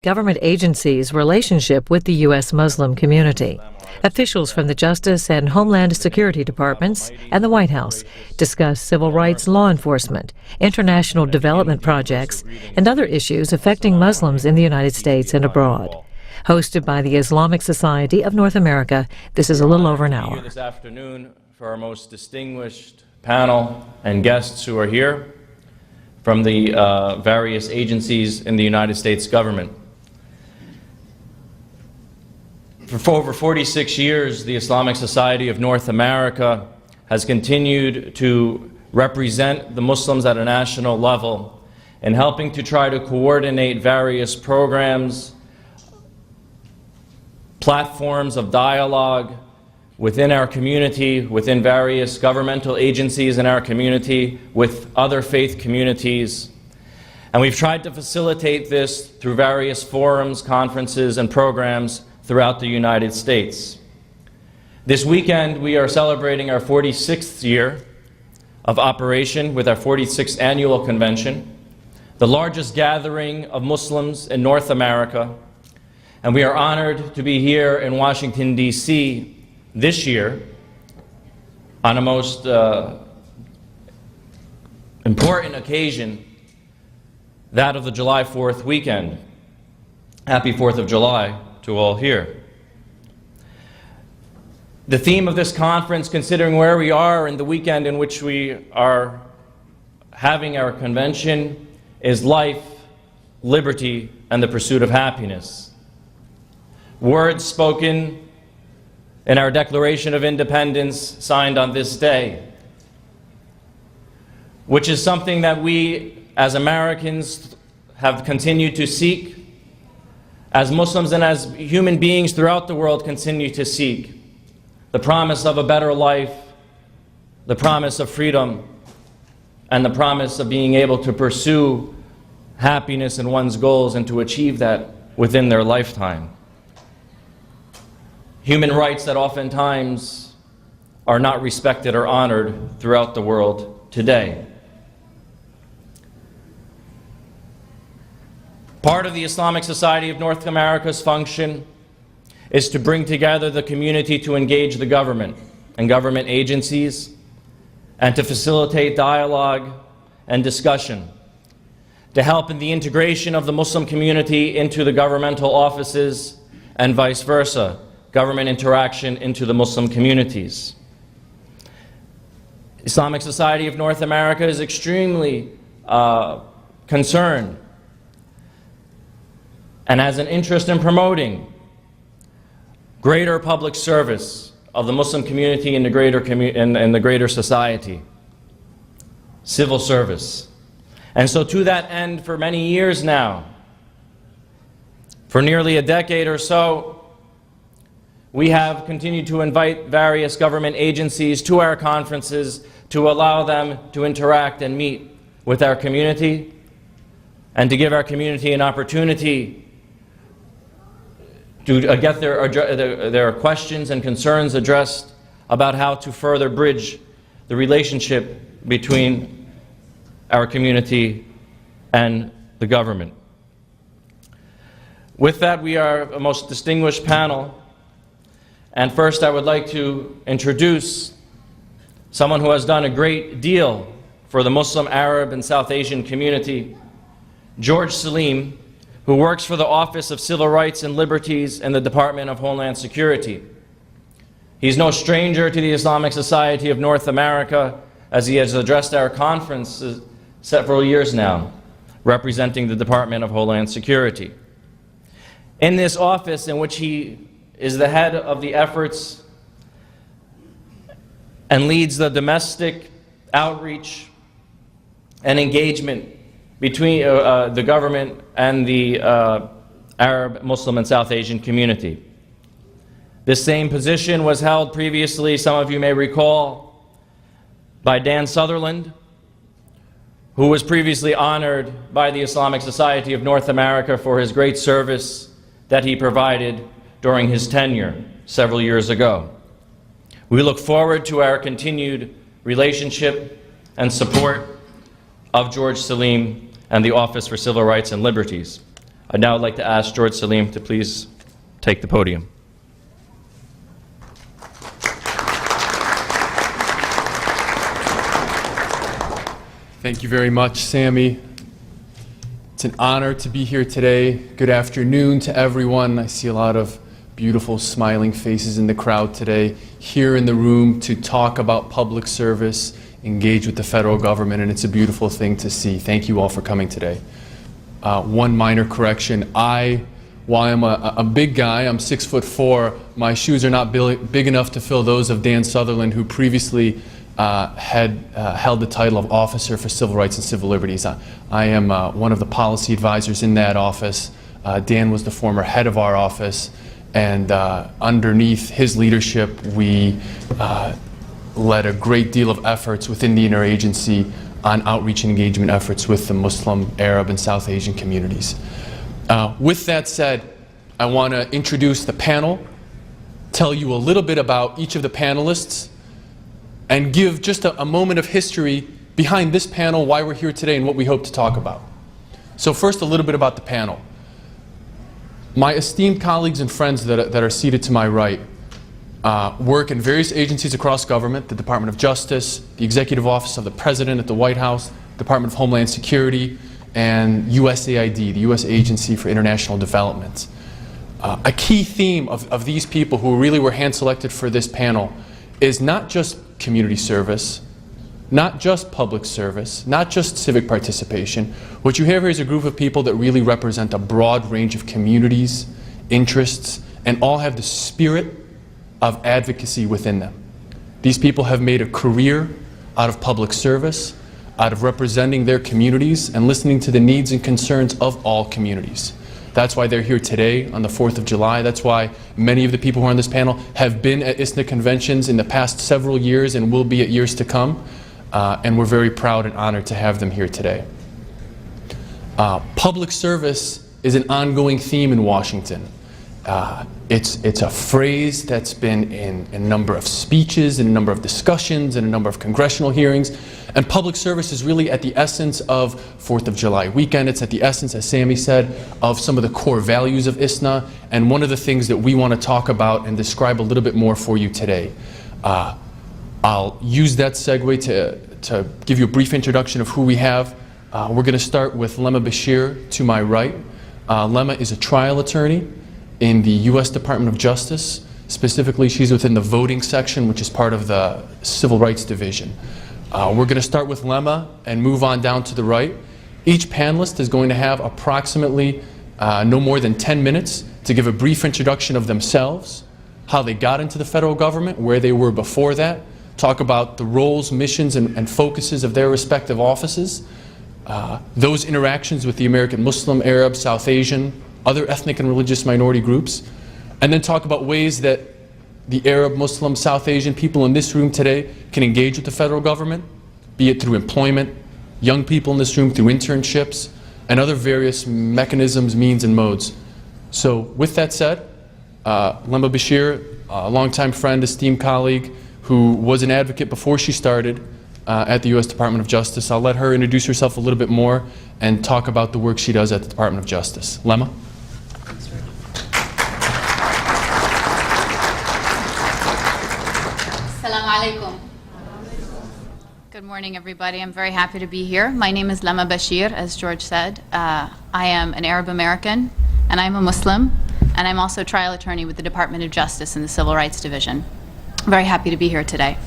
government agencies' relationship with the U.S. Muslim community. Officials from the Justice and Homeland Security Departments and the White House discuss civil rights law enforcement, international development projects, and other issues affecting Muslims in the United States and abroad. Hosted by the Islamic Society of North America, this is a little over an hour. This afternoon for our most distinguished panel and guests who are here from the various agencies in the United States government. For over 46 years, the Islamic Society of North America has continued to represent the Muslims at a national level in helping to try to coordinate various programs, platforms of dialogue within our community, within various governmental agencies in our community, with other faith communities. And we've tried to facilitate this through various forums, conferences, and programs throughout the United States. This weekend, we are celebrating our 46th year of operation with our 46th annual convention, the largest gathering of Muslims in North America. And we are honored to be here in Washington, D.C. this year on a most important occasion, that of the July 4th weekend. Happy 4th of July to all here. The theme of this conference, considering where we are in the weekend in which we are having our convention, is life, liberty, and the pursuit of happiness. Words spoken in our Declaration of Independence signed on this day, which is something that we as Americans have continued to seek, as Muslims and as human beings throughout the world continue to seek. The promise of a better life, the promise of freedom, and the promise of being able to pursue happiness in one's goals and to achieve that within their lifetime. Human rights that oftentimes are not respected or honored throughout the world today. Part of the Islamic Society of North America's function is to bring together the community to engage the government and government agencies and to facilitate dialogue and discussion, to help in the integration of the Muslim community into the governmental offices and vice versa, government interaction into the Muslim communities. Islamic Society of North America is extremely concerned and has an interest in promoting greater public service of the Muslim community in the greater society, civil service. And so to that end, for many years now, for nearly a decade or so, we have continued to invite various government agencies to our conferences to allow them to interact and meet with our community and to give our community an opportunity to get their questions and concerns addressed about how to further bridge the relationship between our community and the government. With that, we are a most distinguished panel. And first, I would like to introduce someone who has done a great deal for the Muslim, Arab, and South Asian community, George Selim, who works for the Office of Civil Rights and Liberties in the Department of Homeland Security. He's no stranger to the Islamic Society of North America, as he has addressed our conference several years now, representing the Department of Homeland Security. In this office, in which he is the head of the efforts and leads the domestic outreach and engagement between the government and the Arab, Muslim, and South Asian community. This same position was held previously, some of you may recall, by Dan Sutherland, who was previously honored by the Islamic Society of North America for his great service that he provided during his tenure several years ago. We look forward to our continued relationship and support of George Selim and the Office for Civil Rights and Liberties. I'd now like to ask George Selim to please take the podium. Thank you very much, Sami. It's an honor to be here today. Good afternoon to everyone. I see a lot of beautiful smiling faces in the crowd today, here in the room to talk about public service, engage with the federal government, and it's a beautiful thing to see. Thank you all for coming today. One minor correction. While I'm a big guy, I'm 6'4", my shoes are not big enough to fill those of Dan Sutherland, who previously had held the title of Officer for Civil Rights and Civil Liberties. I am one of the policy advisors in that office. Dan was the former head of our office, and underneath his leadership, we led a great deal of efforts within the interagency on outreach and engagement efforts with the Muslim, Arab, and South Asian communities. With that said, I want to introduce the panel, tell you a little bit about each of the panelists, and give just a moment of history behind this panel, why we're here today, and what we hope to talk about. So first, a little bit about the panel. My esteemed colleagues and friends that are seated to my right work in various agencies across government: the Department of Justice, the Executive Office of the President at the White House, Department of Homeland Security, and USAID, the U.S. Agency for International Development. A key theme of these people who really were hand-selected for this panel is not just community service, not just public service, not just civic participation. What you have here is a group of people that really represent a broad range of communities, interests, and all have the spirit of advocacy within them. These people have made a career out of public service, out of representing their communities and listening to the needs and concerns of all communities. That's why they're here today on the 4th of July. That's why many of the people who are on this panel have been at ISNA conventions in the past several years and will be at years to come. And we're very proud and honored to have them here today. Public service is an ongoing theme in Washington. It's a phrase that's been in a number of speeches, in a number of discussions, in a number of congressional hearings. And public service is really at the essence of 4th of July weekend. It's at the essence, as Sami said, of some of the core values of ISNA, and one of the things that we want to talk about and describe a little bit more for you today. I'll use that segue to give you a brief introduction of who we have. We're going to start with Lema Bashir to my right. Lema is a trial attorney in the U.S. Department of Justice. Specifically, she's within the voting section, which is part of the Civil Rights Division. We're going to start with Lema and move on down to the right. Each panelist is going to have approximately no more than 10 minutes to give a brief introduction of themselves, how they got into the federal government, where they were before that, talk about the roles, missions, and focuses of their respective offices, those interactions with the American Muslim, Arab, South Asian, other ethnic and religious minority groups, and then talk about ways that the Arab, Muslim, South Asian people in this room today can engage with the federal government, be it through employment, young people in this room through internships, and other various mechanisms, means, and modes. So with that said, Lema Bashir, a longtime friend, esteemed colleague, who was an advocate before she started at the U.S. Department of Justice. I'll let her introduce herself a little bit more and talk about the work she does at the Department of Justice. Lema? Good morning, everybody. I'm very happy to be here. My name is Lema Bashir, as George said. I am an Arab American, and I'm a Muslim, and I'm also a trial attorney with the Department of Justice in the Civil Rights Division. I'm very happy to be here today.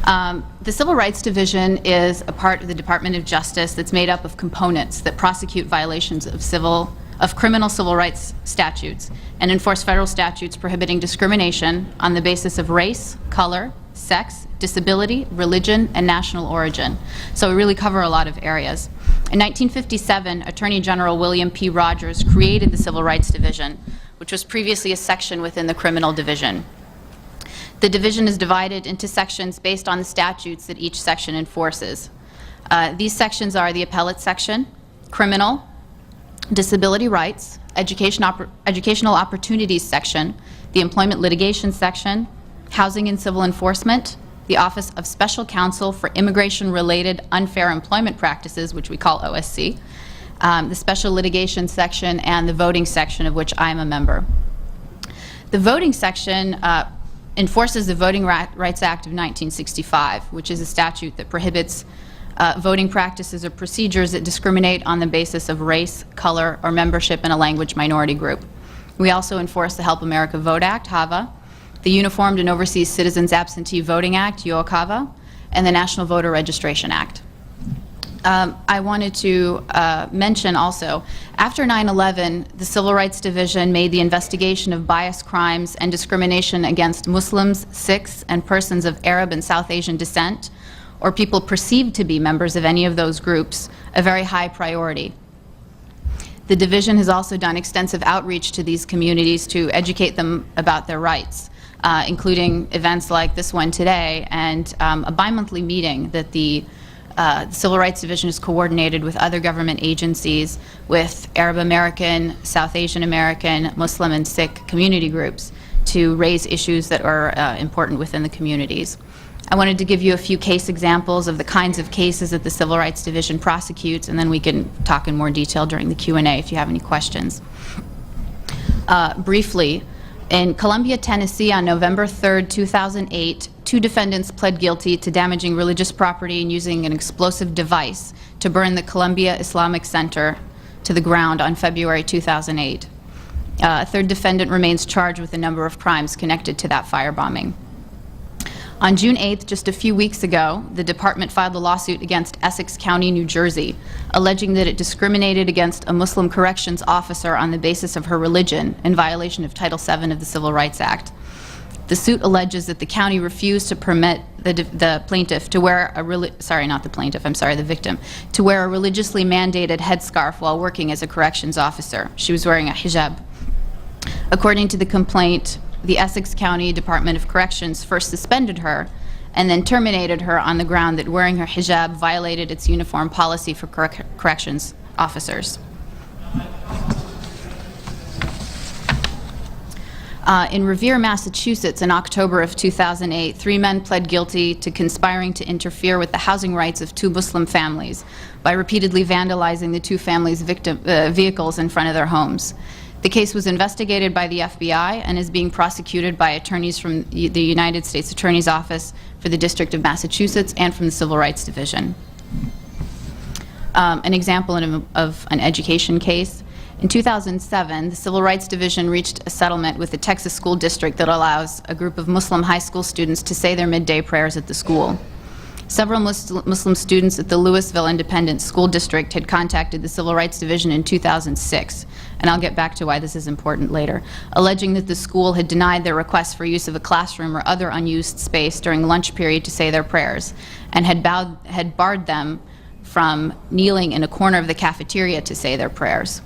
The Civil Rights Division is a part of the Department of Justice that's made up of components that prosecute violations of criminal civil rights statutes and enforce federal statutes prohibiting discrimination on the basis of race, color, sex, disability, religion, and national origin. So we really cover a lot of areas. In 1957, Attorney General William P. Rogers created the Civil Rights Division, which was previously a section within the Criminal Division. The division is divided into sections based on the statutes that each section enforces. These sections are the Appellate Section, Criminal, Disability Rights, Educational Opportunities Section, the Employment Litigation Section, Housing and Civil Enforcement, the Office of Special Counsel for Immigration-Related Unfair Employment Practices, which we call OSC, the Special Litigation section, and the Voting section, of which I'm a member. The Voting section enforces the Voting Rights Act of 1965, which is a statute that prohibits voting practices or procedures that discriminate on the basis of race, color, or membership in a language minority group. We also enforce the Help America Vote Act, HAVA, the Uniformed and Overseas Citizens Absentee Voting Act, UOCAVA, and the National Voter Registration Act. I wanted to mention also, after 9/11, the Civil Rights Division made the investigation of bias crimes and discrimination against Muslims, Sikhs, and persons of Arab and South Asian descent, or people perceived to be members of any of those groups, a very high priority. The division has also done extensive outreach to these communities to educate them about their rights, including events like this one today, and a bi-monthly meeting that the Civil Rights Division has coordinated with other government agencies, with Arab American, South Asian American, Muslim, and Sikh community groups to raise issues that are important within the communities. I wanted to give you a few case examples of the kinds of cases that the Civil Rights Division prosecutes, and then we can talk in more detail during the Q&A if you have any questions. Briefly, in Columbia, Tennessee, on November 3rd, 2008, 2 defendants pled guilty to damaging religious property and using an explosive device to burn the Columbia Islamic Center to the ground on February 2008. A 3rd defendant remains charged with a number of crimes connected to that firebombing. On June 8th, just a few weeks ago, the department filed a lawsuit against Essex County, New Jersey, alleging that it discriminated against a Muslim corrections officer on the basis of her religion in violation of Title VII of the Civil Rights Act. The suit alleges that the county refused to permit the plaintiff to wear a the victim, to wear a religiously mandated headscarf while working as a corrections officer. She was wearing a hijab. According to the complaint, the Essex County Department of Corrections first suspended her and then terminated her on the ground that wearing her hijab violated its uniform policy for corrections officers. In Revere, Massachusetts, in October of 2008, 3 men pled guilty to conspiring to interfere with the housing rights of 2 Muslim families by repeatedly vandalizing the 2 families' vehicles in front of their homes. The case was investigated by the FBI and is being prosecuted by attorneys from the United States Attorney's Office for the District of Massachusetts and from the Civil Rights Division. An example of an education case. In 2007, the Civil Rights Division reached a settlement with the Texas school district that allows a group of Muslim high school students to say their midday prayers at the school. Several Muslim students at the Louisville Independent School District had contacted the Civil Rights Division in 2006, and I'll get back to why this is important later, alleging that the school had denied their request for use of a classroom or other unused space during lunch period to say their prayers, and had barred them from kneeling in a corner of the cafeteria to say their prayers.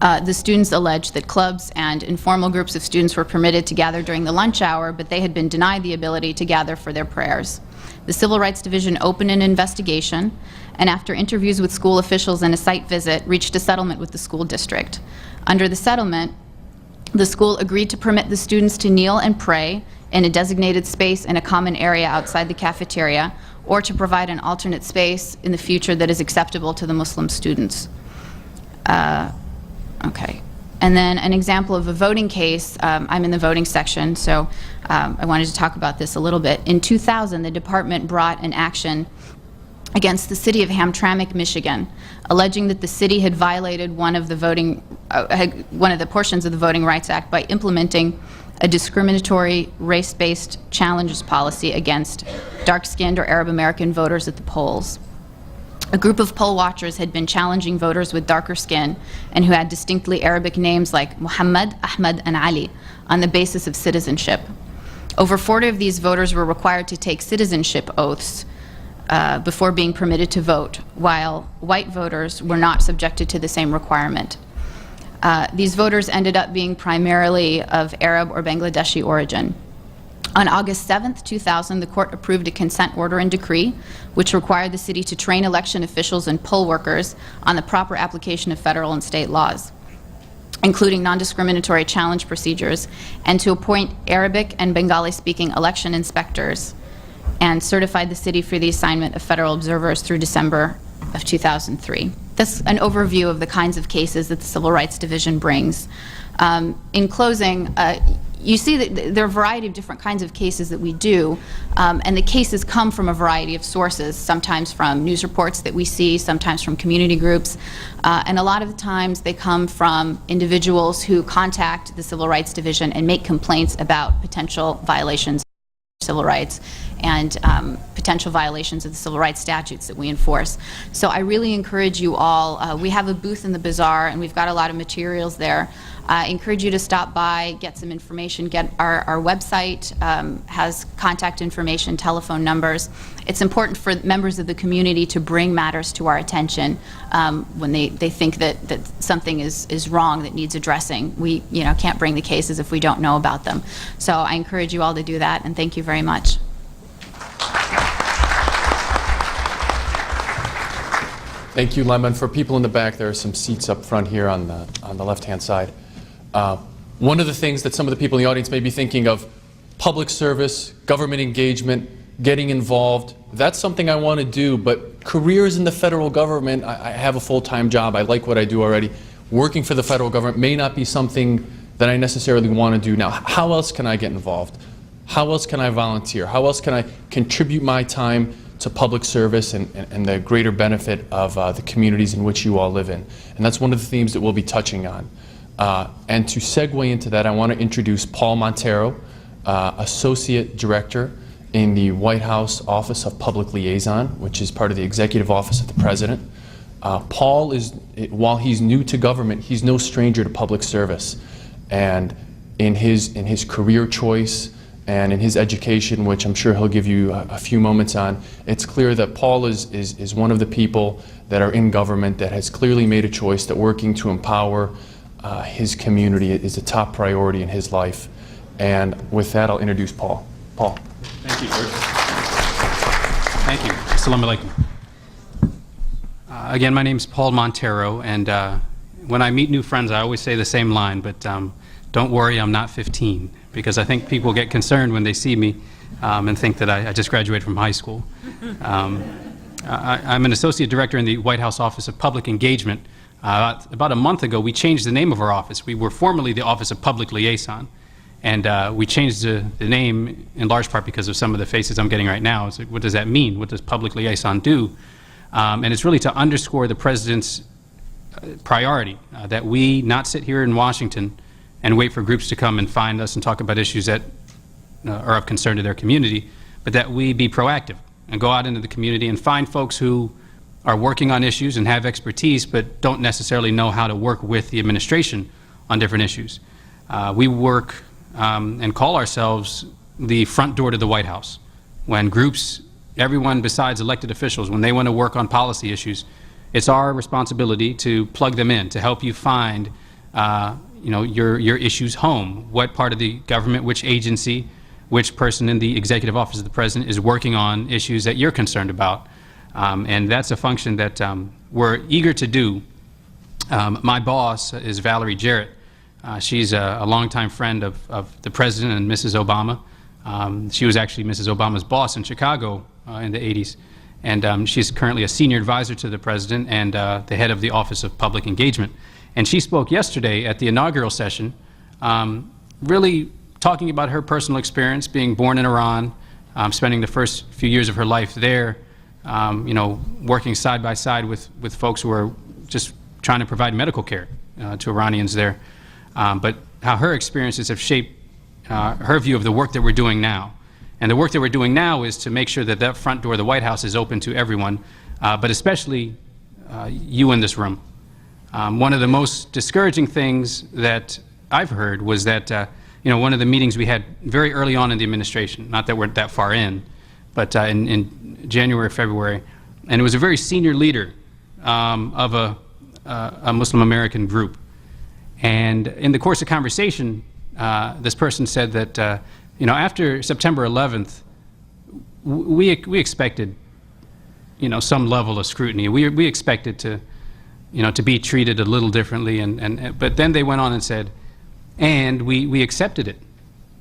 The students alleged that clubs and informal groups of students were permitted to gather during the lunch hour, but they had been denied the ability to gather for their prayers. The Civil Rights Division opened an investigation, and after interviews with school officials and a site visit, reached a settlement with the school district. Under the settlement, the school agreed to permit the students to kneel and pray in a designated space in a common area outside the cafeteria, or to provide an alternate space in the future that is acceptable to the Muslim students. Okay. And then an example of a voting case, I'm in the voting section, so I wanted to talk about this a little bit. In 2000, the department brought an action against the city of Hamtramck, Michigan, alleging that the city had violated one of the portions of the Voting Rights Act by implementing a discriminatory race-based challenges policy against dark-skinned or Arab American voters at the polls. A group of poll watchers had been challenging voters with darker skin and who had distinctly Arabic names like Muhammad, Ahmad, and Ali on the basis of citizenship. Over 40 of these voters were required to take citizenship oaths before being permitted to vote, while white voters were not subjected to the same requirement. These voters ended up being primarily of Arab or Bangladeshi origin. On August 7th, 2000, the court approved a consent order and decree which required the city to train election officials and poll workers on the proper application of federal and state laws, including non-discriminatory challenge procedures, and to appoint Arabic and Bengali-speaking election inspectors, and certified the city for the assignment of federal observers through December of 2003. that's an overview of the kinds of cases that the Civil Rights Division brings. In closing, you see that there are a variety of different kinds of cases that we do, and the cases come from a variety of sources, sometimes from news reports that we see, sometimes from community groups, and a lot of the times they come from individuals who contact the Civil Rights Division and make complaints about potential violations of civil rights and potential violations of the civil rights statutes that we enforce. So I really encourage you all, we have a booth in the bazaar and we've got a lot of materials there. I encourage you to stop by, get some information, get our website has contact information, telephone numbers. It's important for members of the community to bring matters to our attention when they think that something is wrong that needs addressing. We can't bring the cases if we don't know about them. So I encourage you all to do that, and thank you very much. Thank you, Lema. And for people in the back, there are some seats up front here on the left-hand side. One of the things that some of the people in the audience may be thinking of, public service, government engagement, getting involved, that's something I want to do, but careers in the federal government, I have a full-time job, I like what I do already. Working for the federal government may not be something that I necessarily want to do now. How else can I get involved? How else can I volunteer? How else can I contribute my time to public service and the greater benefit of the communities in which you all live in? And that's one of the themes that we'll be touching on. And to segue into that, I want to introduce Paul Monteiro, Associate Director in the White House Office of Public Liaison, which is part of the Executive Office of the President. Paul is, while he's new to government, he's no stranger to public service. And in his career choice and in his education, which I'm sure he'll give you a few moments on, it's clear that Paul is one of the people that are in government that has clearly made a choice that working to empower his community is a top priority in his life. And with that, I'll introduce Paul. Paul. Thank you, George. Thank you. Assalamu alaikum. Again, my name is Paul Monteiro, and when I meet new friends, I always say the same line, but don't worry, I'm not 15, because I think people get concerned when they see me and think that I just graduated from high school. I'm an associate director in the White House Office of Public Engagement. About a month ago, we changed the name of our office. We were formerly the Office of Public Liaison, and we changed the name in large part because of some of the faces I'm getting right now. It's like, what does that mean? What does Public Liaison do? And it's really to underscore the President's priority, that we not sit here in Washington and wait for groups to come and find us and talk about issues that are of concern to their community, but that we be proactive and go out into the community and find folks who are working on issues and have expertise but don't necessarily know how to work with the administration on different issues. We work and call ourselves the front door to the White House. When groups, everyone besides elected officials, when they want to work on policy issues, it's our responsibility to plug them in, to help you find your issues home. What part of the government, which agency, which person in the Executive Office of the President is working on issues that you're concerned about. And that's a function that we're eager to do. My boss is Valerie Jarrett. She's a longtime friend of the President and Mrs. Obama. She was actually Mrs. Obama's boss in Chicago in the 80s. And she's currently a senior advisor to the President and the head of the Office of Public Engagement. And she spoke yesterday at the inaugural session, really talking about her personal experience, being born in Iran, spending the first few years of her life there, working side by side with folks who are just trying to provide medical care to Iranians there. But how her experiences have shaped her view of the work that we're doing now. And the work that we're doing now is to make sure that that front door of the White House is open to everyone, but especially you in this room. One of the most discouraging things that I've heard was that one of the meetings we had very early on in the administration, not that we're that far in, but in January, February, and it was a very senior leader of a Muslim American group. And in the course of conversation, this person said that after September 11th, we expected some level of scrutiny. We expected to be treated a little differently, but then they went on and said, and we accepted it.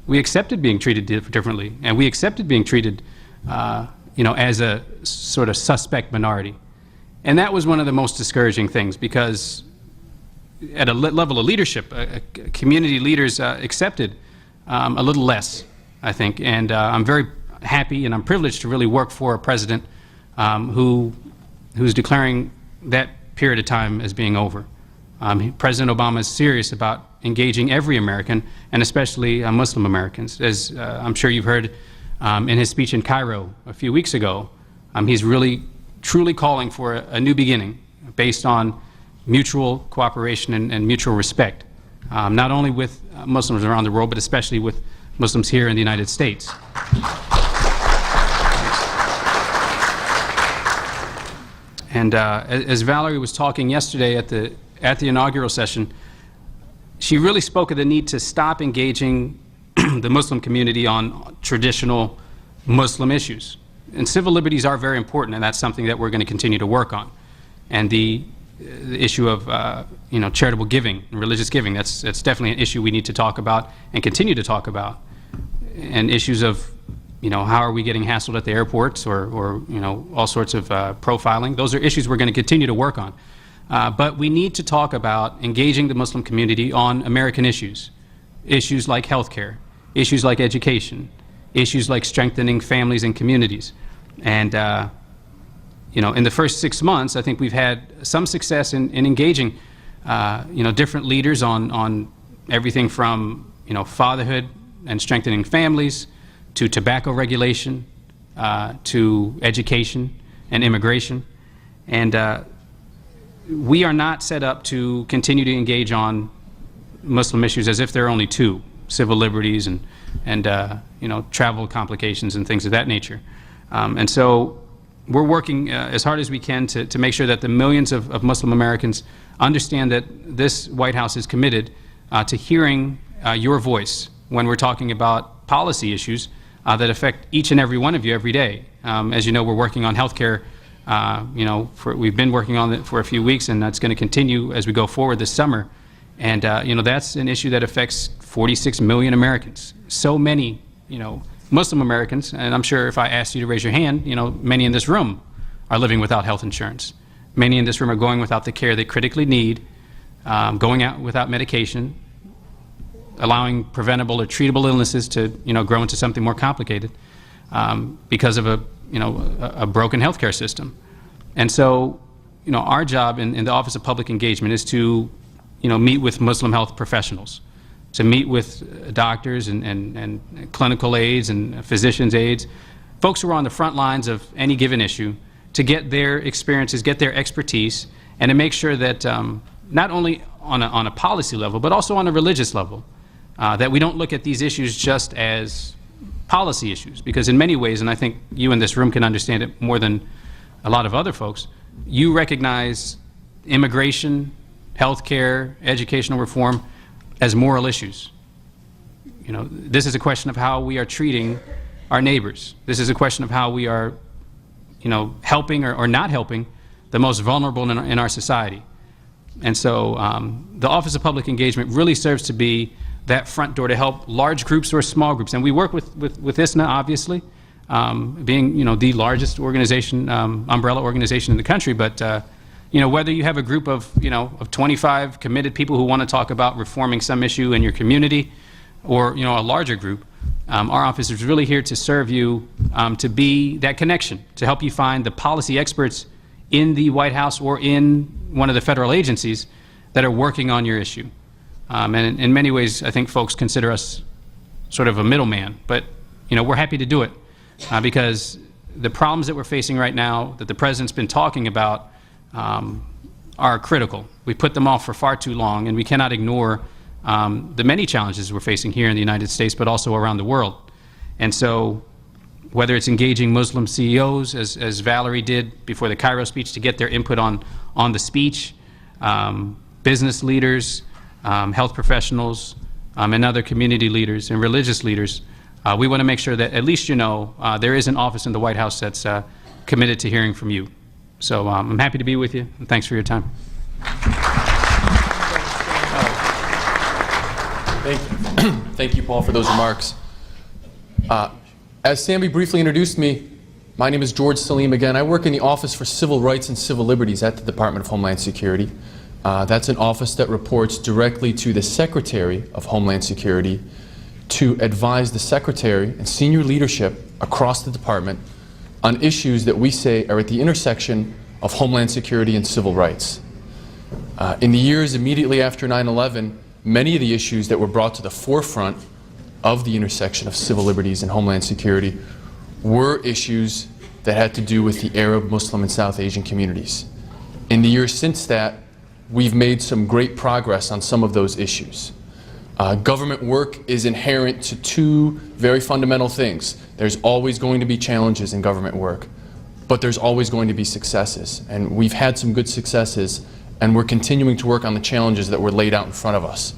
We accepted being treated differently, and we accepted being treated as a sort of suspect minority. And that was one of the most discouraging things, because at a level of leadership, community leaders accepted a little less, I think. And I'm very happy and I'm privileged to really work for a president who's declaring that period of time as being over. President Obama is serious about engaging every American, and especially Muslim Americans. As I'm sure you've heard in his speech in Cairo a few weeks ago, he's really truly calling for a new beginning based on mutual cooperation and mutual respect, not only with Muslims around the world, but especially with Muslims here in the United States. And as Valerie was talking yesterday at the inaugural session, she really spoke of the need to stop engaging the Muslim community on traditional Muslim issues. And civil liberties are very important, and that's something that we're going to continue to work on. And the issue of charitable giving and religious giving, that's definitely an issue we need to talk about and continue to talk about. And issues of how are we getting hassled at the airports, or all sorts of profiling. Those are issues we're going to continue to work on. But we need to talk about engaging the Muslim community on American issues. Issues like healthcare, issues like education, issues like strengthening families and communities. And in the first 6 months, I think we've had some success in engaging different leaders on everything from fatherhood and strengthening families, to tobacco regulation, to education and immigration. And we are not set up to continue to engage on Muslim issues as if there are only two: civil liberties and travel complications and things of that nature. And so we're working as hard as we can to make sure that the millions of Muslim Americans understand that this White House is committed to hearing your voice when we're talking about policy issues that affect each and every one of you every day. As you know, we're working on healthcare. We've been working on it for a few weeks, and that's going to continue as we go forward this summer. And that's an issue that affects 46 million Americans. So many, Muslim Americans, and I'm sure if I asked you to raise your hand, many in this room are living without health insurance. Many in this room are going without the care they critically need, going out without medication, allowing preventable or treatable illnesses to grow into something more complicated because of a broken healthcare system. And so our job in the Office of Public Engagement is to meet with Muslim health professionals, to meet with doctors and clinical aides and physicians' aides, folks who are on the front lines of any given issue, to get their experiences, get their expertise, and to make sure that not only on a policy level, but also on a religious level, that we don't look at these issues just as policy issues. Because in many ways, and I think you in this room can understand it more than a lot of other folks, you recognize immigration, healthcare, educational reform as moral issues. This is a question of how we are treating our neighbors. This is a question of how we are, helping or not helping the most vulnerable in our society. And so the Office of Public Engagement really serves to be that front door to help large groups or small groups. And we work with ISNA, obviously, being the largest organization, umbrella organization in the country. But whether you have a group of 25 committed people who want to talk about reforming some issue in your community, or a larger group, our office is really here to serve you, to be that connection, to help you find the policy experts in the White House or in one of the federal agencies that are working on your issue. And in many ways, I think folks consider us sort of a middleman, but we're happy to do it because the problems that we're facing right now, that the president's been talking about, are critical. We put them off for far too long, and we cannot ignore the many challenges we're facing here in the United States, but also around the world. And so, whether it's engaging Muslim CEOs, as Valerie did before the Cairo speech, to get their input on the speech, business leaders, health professionals, and other community leaders and religious leaders, we want to make sure that at least there is an office in the White House that's committed to hearing from you. So I'm happy to be with you, and thanks for your time. Thank you, Paul, for those remarks. As Sami briefly introduced me, My name is George Selim again. I work in the Office for Civil Rights and Civil Liberties at the Department of Homeland Security. That's an office that reports directly to the Secretary of Homeland Security to advise the Secretary and senior leadership across the department on issues that we say are at the intersection of Homeland Security and civil rights. In the years immediately after 9/11, many of the issues that were brought to the forefront of the intersection of civil liberties and Homeland Security were issues that had to do with the Arab, Muslim, and South Asian communities. In the years since that, we've made some great progress on some of those issues. Government work is inherent to two very fundamental things. There's always going to be challenges in government work, but there's always going to be successes. And we've had some good successes, and we're continuing to work on the challenges that were laid out in front of us.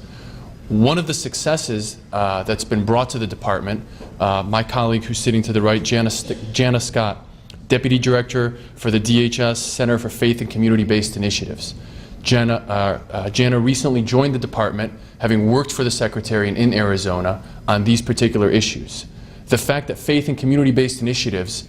One of the successes that's been brought to the department, my colleague who's sitting to the right, Jannah Scott, Deputy Director for the DHS Center for Faith and Community-Based Initiatives. Jannah recently joined the department, having worked for the Secretary and in Arizona on these particular issues. The fact that faith and community-based initiatives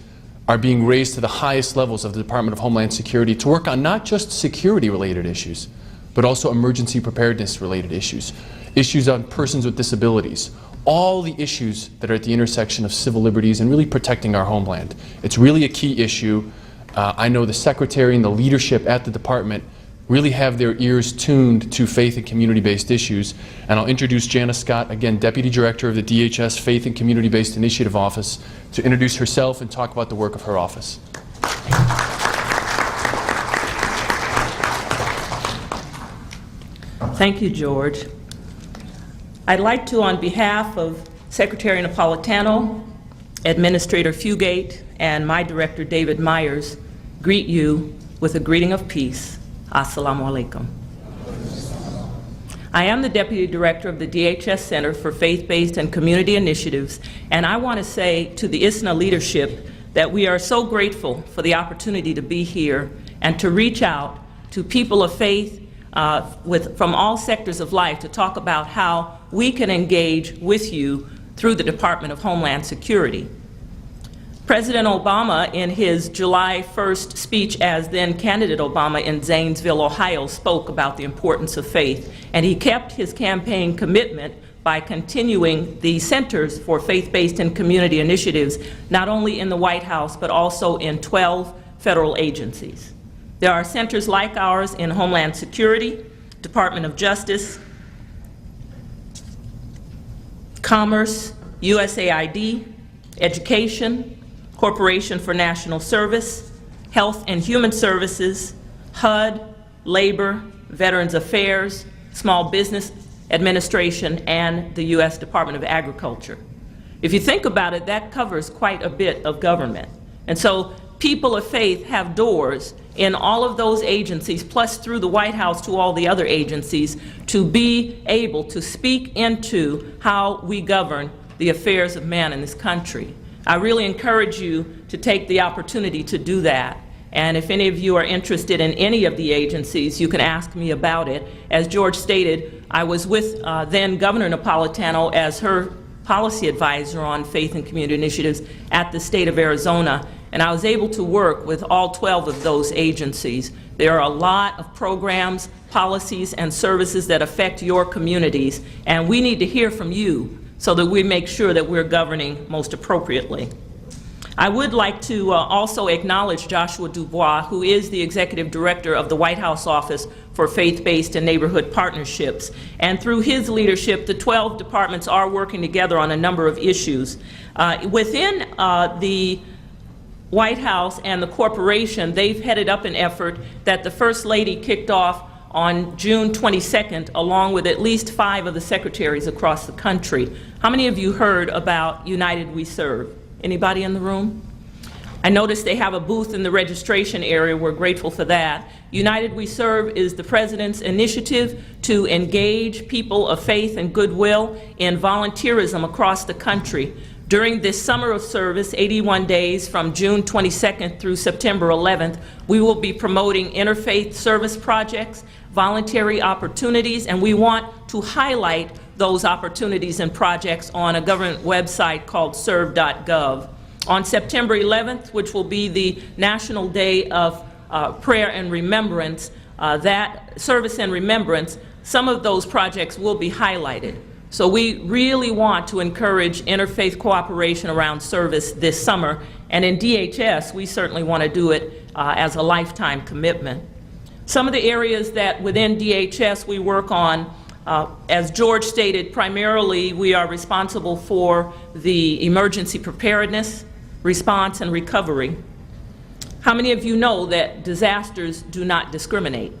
are being raised to the highest levels of the Department of Homeland Security to work on not just security-related issues, but also emergency preparedness-related issues, issues on persons with disabilities, all the issues that are at the intersection of civil liberties and really protecting our homeland. It's really a key issue. I know the Secretary and the leadership at the department really have their ears tuned to faith and community-based issues. And I'll introduce Jannah Scott, again, Deputy Director of the DHS Faith and Community-Based Initiative Office, to introduce herself and talk about the work of her office. Thank you, George. I'd like to, on behalf of Secretary Napolitano, Administrator Fugate, and my Director David Myers, greet you with a greeting of peace. Assalamu alaikum. I am the Deputy Director of the DHS Center for Faith-Based and Community Initiatives, and I want to say to the ISNA leadership that we are so grateful for the opportunity to be here and to reach out to people of faith from all sectors of life to talk about how we can engage with you through the Department of Homeland Security. President Obama, in his July 1st speech as then candidate Obama in Zanesville, Ohio, spoke about the importance of faith, and he kept his campaign commitment by continuing the Centers for Faith-Based and Community Initiatives, not only in the White House, but also in 12 federal agencies. There are centers like ours in Homeland Security, Department of Justice, Commerce, USAID, Education, Corporation for National Service, Health and Human Services, HUD, Labor, Veterans Affairs, Small Business Administration, and the U.S. Department of Agriculture. If you think about it, that covers quite a bit of government. And so people of faith have doors in all of those agencies, plus through the White House to all the other agencies, to be able to speak into how we govern the affairs of man in this country. I really encourage you to take the opportunity to do that. And if any of you are interested in any of the agencies, you can ask me about it. As George stated, I was with then Governor Napolitano as her policy advisor on faith and community initiatives at the state of Arizona, and I was able to work with all 12 of those agencies. There are a lot of programs, policies, and services that affect your communities, and we need to hear from you so that we make sure that we're governing most appropriately. I would like to also acknowledge Joshua Dubois, who is the Executive Director of the White House Office for Faith-Based and Neighborhood Partnerships. And through his leadership, the 12 departments are working together on a number of issues. Within the White House and the corporation, they've headed up an effort that the First Lady kicked off on June 22nd, along with at least 5 of the secretaries across the country. How many of you heard about United We Serve? Anybody in the room? I noticed they have a booth in the registration area. We're grateful for that. United We Serve is the President's initiative to engage people of faith and goodwill in volunteerism across the country. During this summer of service, 81 days from June 22nd through September 11th, we will be promoting interfaith service projects, voluntary opportunities, and we want to highlight those opportunities and projects on a government website called serve.gov. On September 11th, which will be the National Day of Prayer and Remembrance, that service and remembrance, some of those projects will be highlighted. So we really want to encourage interfaith cooperation around service this summer, and in DHS, we certainly want to do it as a lifetime commitment. Some of the areas that within DHS we work on, as George stated, primarily we are responsible for the emergency preparedness, response, and recovery. How many of you know that disasters do not discriminate?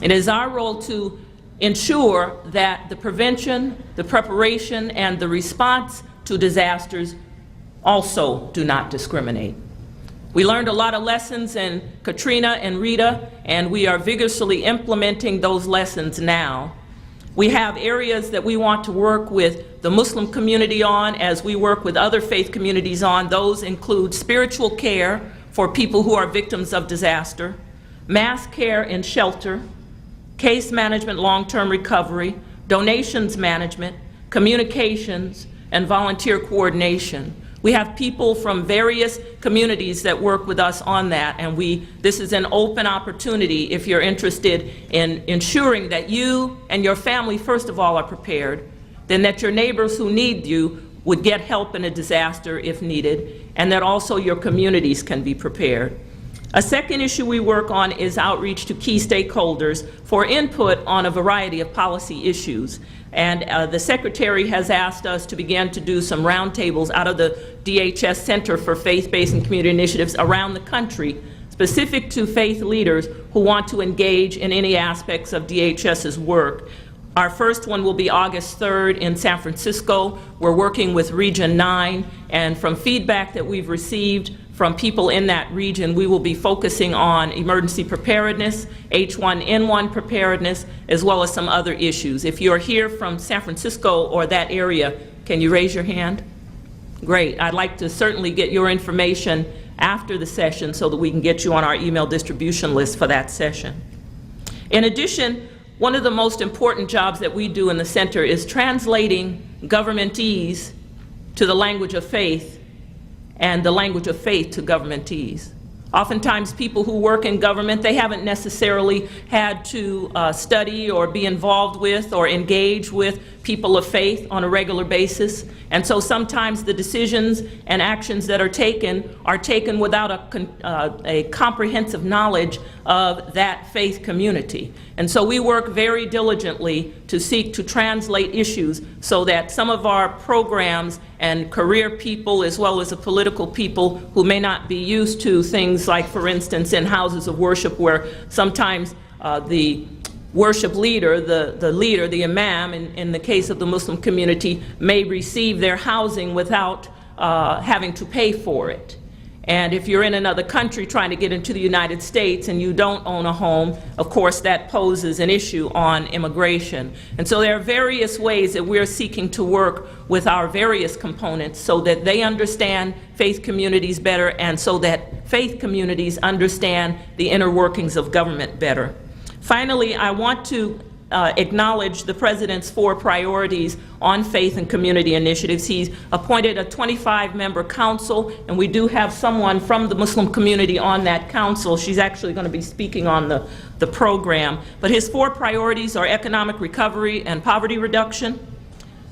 It is our role to ensure that the prevention, the preparation, and the response to disasters also do not discriminate. We learned a lot of lessons in Katrina and Rita, and we are vigorously implementing those lessons now. We have areas that we want to work with the Muslim community on as we work with other faith communities on. Those include spiritual care for people who are victims of disaster, mass care and shelter, case management, long-term recovery, donations management, communications, and volunteer coordination. We have people from various communities that work with us on that, and this is an open opportunity if you're interested in ensuring that you and your family, first of all, are prepared, then that your neighbors who need you would get help in a disaster if needed, and that also your communities can be prepared. A second issue we work on is outreach to key stakeholders for input on a variety of policy issues. And the Secretary has asked us to begin to do some roundtables out of the DHS Center for Faith-Based and Community Initiatives around the country, specific to faith leaders who want to engage in any aspects of DHS's work. Our first one will be August 3rd in San Francisco. We're working with Region 9, and from feedback that we've received from people in that region, we will be focusing on emergency preparedness, H1N1 preparedness, as well as some other issues. If you're here from San Francisco or that area, can you raise your hand? Great. I'd like to certainly get your information after the session so that we can get you on our email distribution list for that session. In addition, one of the most important jobs that we do in the center is translating governmentese to the language of faith and the language of faith to governmentese. Oftentimes people who work in government, they haven't necessarily had to study or be involved with or engage with people of faith on a regular basis. And so sometimes the decisions and actions that are taken without a comprehensive knowledge of that faith community. And so we work very diligently to seek to translate issues so that some of our programs and career people as well as the political people who may not be used to things like, for instance, in houses of worship where sometimes the worship leader, the imam, in the case of the Muslim community, may receive their housing without having to pay for it. And if you're in another country trying to get into the United States and you don't own a home, of course that poses an issue on immigration. And so there are various ways that we're seeking to work with our various components so that they understand faith communities better and so that faith communities understand the inner workings of government better. Finally, I want to acknowledge the President's 4 priorities on faith and community initiatives. He's appointed a 25-member council, and we do have someone from the Muslim community on that council. She's actually going to be speaking on the program. But his 4 priorities are economic recovery and poverty reduction.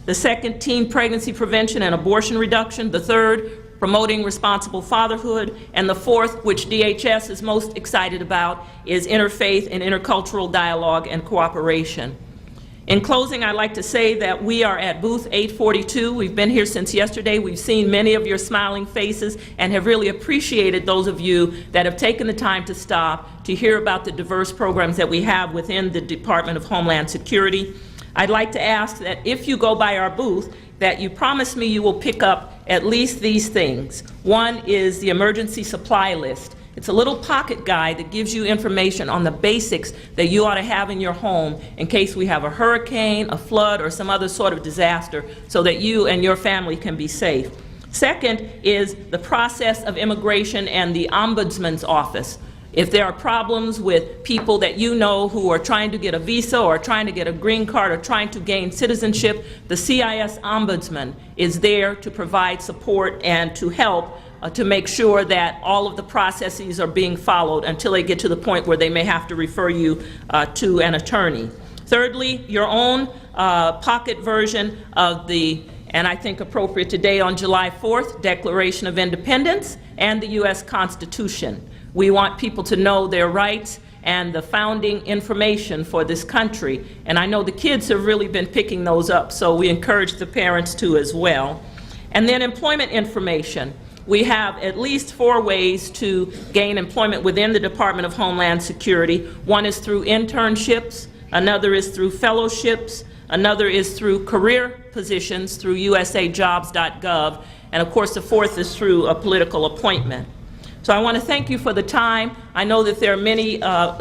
The second, teen pregnancy prevention and abortion reduction. The third, promoting responsible fatherhood, and the fourth, which DHS is most excited about, is interfaith and intercultural dialogue and cooperation. In closing, I'd like to say that we are at booth 842. We've been here since yesterday. We've seen many of your smiling faces and have really appreciated those of you that have taken the time to stop to hear about the diverse programs that we have within the Department of Homeland Security. I'd like to ask that if you go by our booth, that you promise me you will pick up at least these things. One is the emergency supply list. It's a little pocket guide that gives you information on the basics that you ought to have in your home in case we have a hurricane, a flood, or some other sort of disaster so that you and your family can be safe. Second is the process of immigration and the Ombudsman's office. If there are problems with people that you know who are trying to get a visa or trying to get a green card or trying to gain citizenship, the CIS Ombudsman is there to provide support and to help to make sure that all of the processes are being followed until they get to the point where they may have to refer you to an attorney. Thirdly, your own pocket version of the, and I think appropriate today on July 4th, Declaration of Independence and the U.S. Constitution. We want people to know their rights and the founding information for this country. And I know the kids have really been picking those up, so we encourage the parents to as well. And then employment information. We have at least 4 ways to gain employment within the Department of Homeland Security. One is through internships, another is through fellowships, another is through career positions through usajobs.gov, and of course the fourth is through a political appointment. So I want to thank you for the time. I know that there are many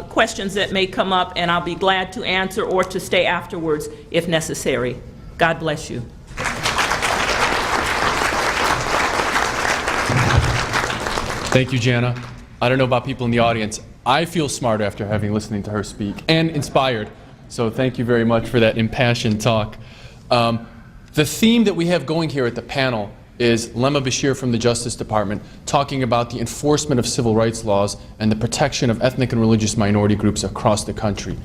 questions that may come up, and I'll be glad to answer or to stay afterwards if necessary. God bless you. Thank you, Jannah. I don't know about people in the audience. I feel smarter after having listened to her speak, and inspired. So thank you very much for that impassioned talk. The theme that we have going here at the panel is Lema Bashir from the Justice Department talking about the enforcement of civil rights laws and the protection of ethnic and religious minority groups across the country.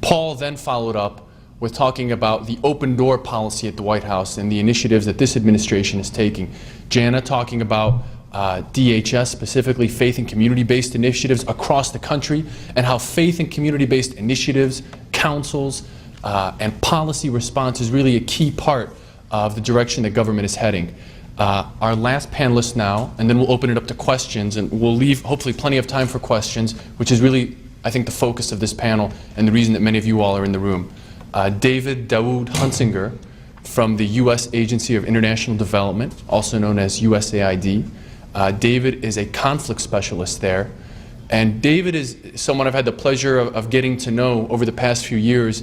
Paul then followed up with talking about the open door policy at the White House and the initiatives that this administration is taking. Jannah talking about DHS, specifically faith and community-based initiatives across the country, and how faith and community-based initiatives, councils, and policy response is really a key part of the direction that government is heading. Our last panelist now, and then we'll open it up to questions, and we'll leave hopefully plenty of time for questions, which is really, I think, the focus of this panel and the reason that many of you all are in the room. David Dawood Hunsicker from the U.S. Agency of International Development, also known as USAID. David is a conflict specialist there, and David is someone I've had the pleasure of getting to know over the past few years,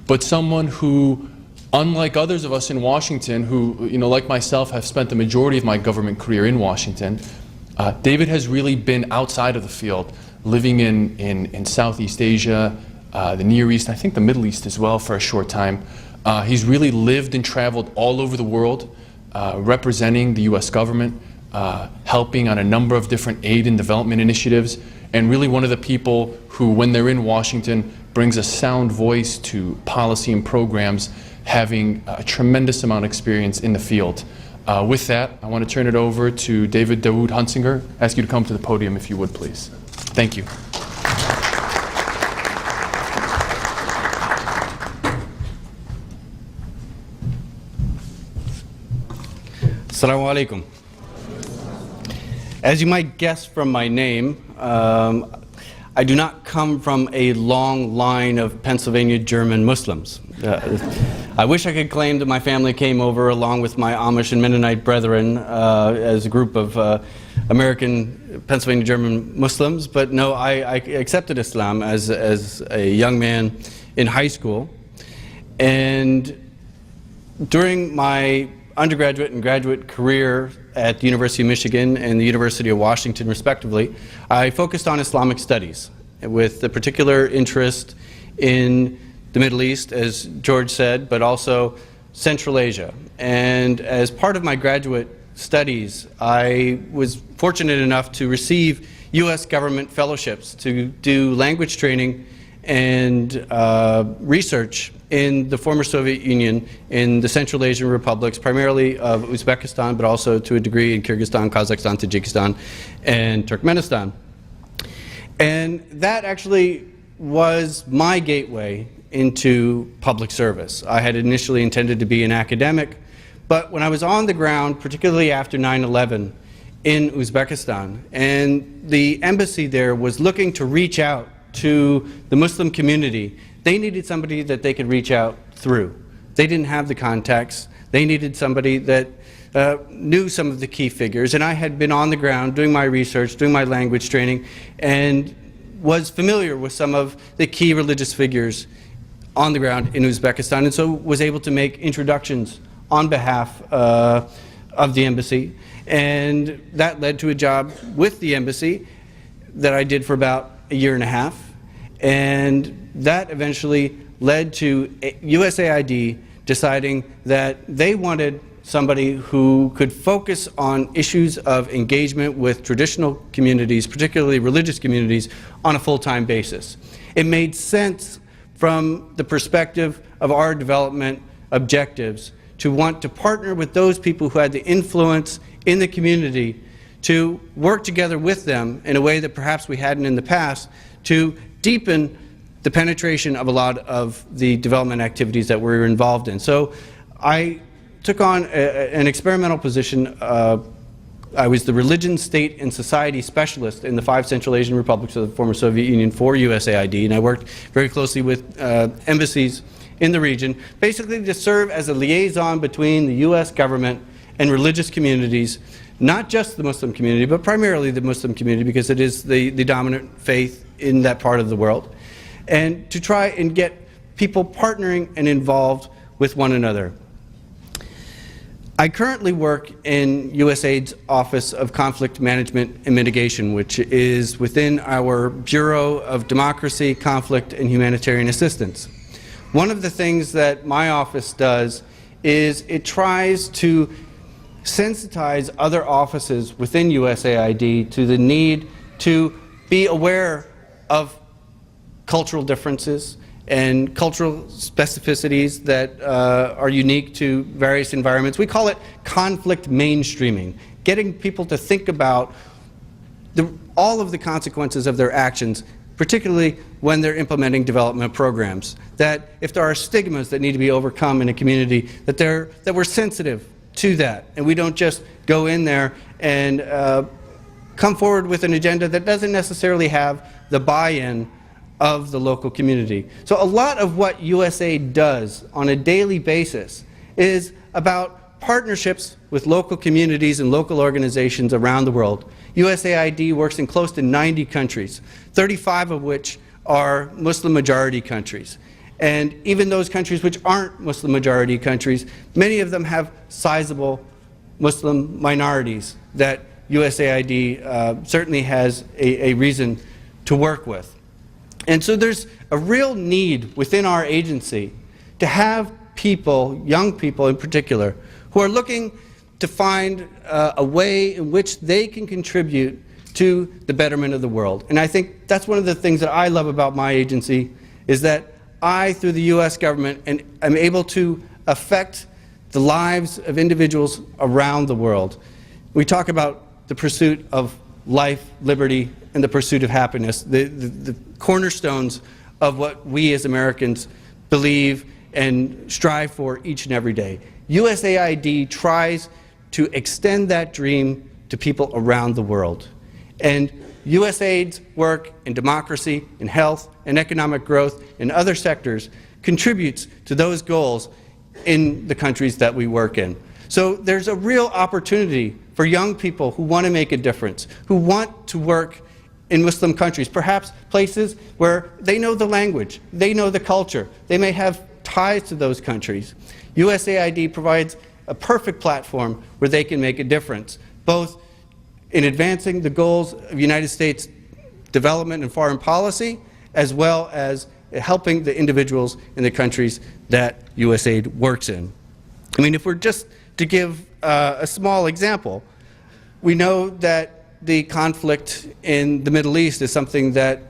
but someone who, unlike others of us in Washington who, like myself, have spent the majority of my government career in Washington, David has really been outside of the field, living in Southeast Asia, the Near East, I think the Middle East as well for a short time. He's really lived and traveled all over the world, representing the U.S. government, helping on a number of different aid and development initiatives, and really one of the people who, when they're in Washington, brings a sound voice to policy and programs, having a tremendous amount of experience in the field. With that, I want to turn it over to David Dawood Hunsicker. Ask you to come to the podium if you would, please. Thank you. Assalamu alaikum. As you might guess from my name, I do not come from a long line of Pennsylvania German Muslims. I wish I could claim that my family came over along with my Amish and Mennonite brethren as a group of American Pennsylvania German Muslims, but no, I accepted Islam as a young man in high school. And during my undergraduate and graduate career at the University of Michigan and the University of Washington, respectively, I focused on Islamic studies with a particular interest in the Middle East, as George said, but also Central Asia. And as part of my graduate studies, I was fortunate enough to receive U.S. government fellowships to do language training and research in the former Soviet Union, in the Central Asian republics, primarily of Uzbekistan, but also to a degree in Kyrgyzstan, Kazakhstan, Tajikistan, and Turkmenistan. And that actually was my gateway into public service. I had initially intended to be an academic, but when I was on the ground, particularly after 9/11 in Uzbekistan, and the embassy there was looking to reach out to the Muslim community, they needed somebody that they could reach out through. They didn't have the contacts. They needed somebody that knew some of the key figures, and I had been on the ground doing my research, doing my language training, and was familiar with some of the key religious figures on the ground in Uzbekistan, and so was able to make introductions on behalf of the embassy. And that led to a job with the embassy that I did for about a year and a half, and that eventually led to USAID deciding that they wanted somebody who could focus on issues of engagement with traditional communities, particularly religious communities, on a full-time basis. It made sense from the perspective of our development objectives to want to partner with those people who had the influence in the community to work together with them in a way that perhaps we hadn't in the past to deepen the penetration of a lot of the development activities that we're involved in. So I took on an experimental position. I was the Religion, State, and Society Specialist in the 5 Central Asian republics of the former Soviet Union for USAID, and I worked very closely with embassies in the region, basically to serve as a liaison between the U.S. government and religious communities, not just the Muslim community, but primarily the Muslim community, because it is the dominant faith in that part of the world, and to try and get people partnering and involved with one another. I currently work in USAID's Office of Conflict Management and Mitigation, which is within our Bureau of Democracy, Conflict, and Humanitarian Assistance. One of the things that my office does is it tries to sensitize other offices within USAID to the need to be aware of cultural differences and cultural specificities that are unique to various environments. We call it conflict mainstreaming, getting people to think about all of the consequences of their actions, particularly when they're implementing development programs. That if there are stigmas that need to be overcome in a community, that we're sensitive to that, and we don't just go in there and come forward with an agenda that doesn't necessarily have the buy-in of the local community. So a lot of what USAID does on a daily basis is about partnerships with local communities and local organizations around the world. USAID works in close to 90 countries, 35 of which are Muslim majority countries. And even those countries which aren't Muslim majority countries, many of them have sizable Muslim minorities that USAID certainly has a reason to work with. And so there's a real need within our agency to have people, young people in particular, who are looking to find a way in which they can contribute to the betterment of the world. And I think that's one of the things that I love about my agency, is that I, through the U.S. government, am able to affect the lives of individuals around the world. We talk about the pursuit of life, liberty, and the pursuit of happiness, the cornerstones of what we as Americans believe and strive for each and every day. USAID tries to extend that dream to people around the world. And USAID's work in democracy, in health, and economic growth, in other sectors, contributes to those goals in the countries that we work in. So there's a real opportunity for young people who want to make a difference, who want to work in Muslim countries, perhaps places where they know the language, they know the culture, they may have ties to those countries. USAID provides a perfect platform where they can make a difference, both in advancing the goals of United States development and foreign policy, as well as helping the individuals in the countries that USAID works in. I mean, if we're just to give a small example, we know that the conflict in the Middle East is something that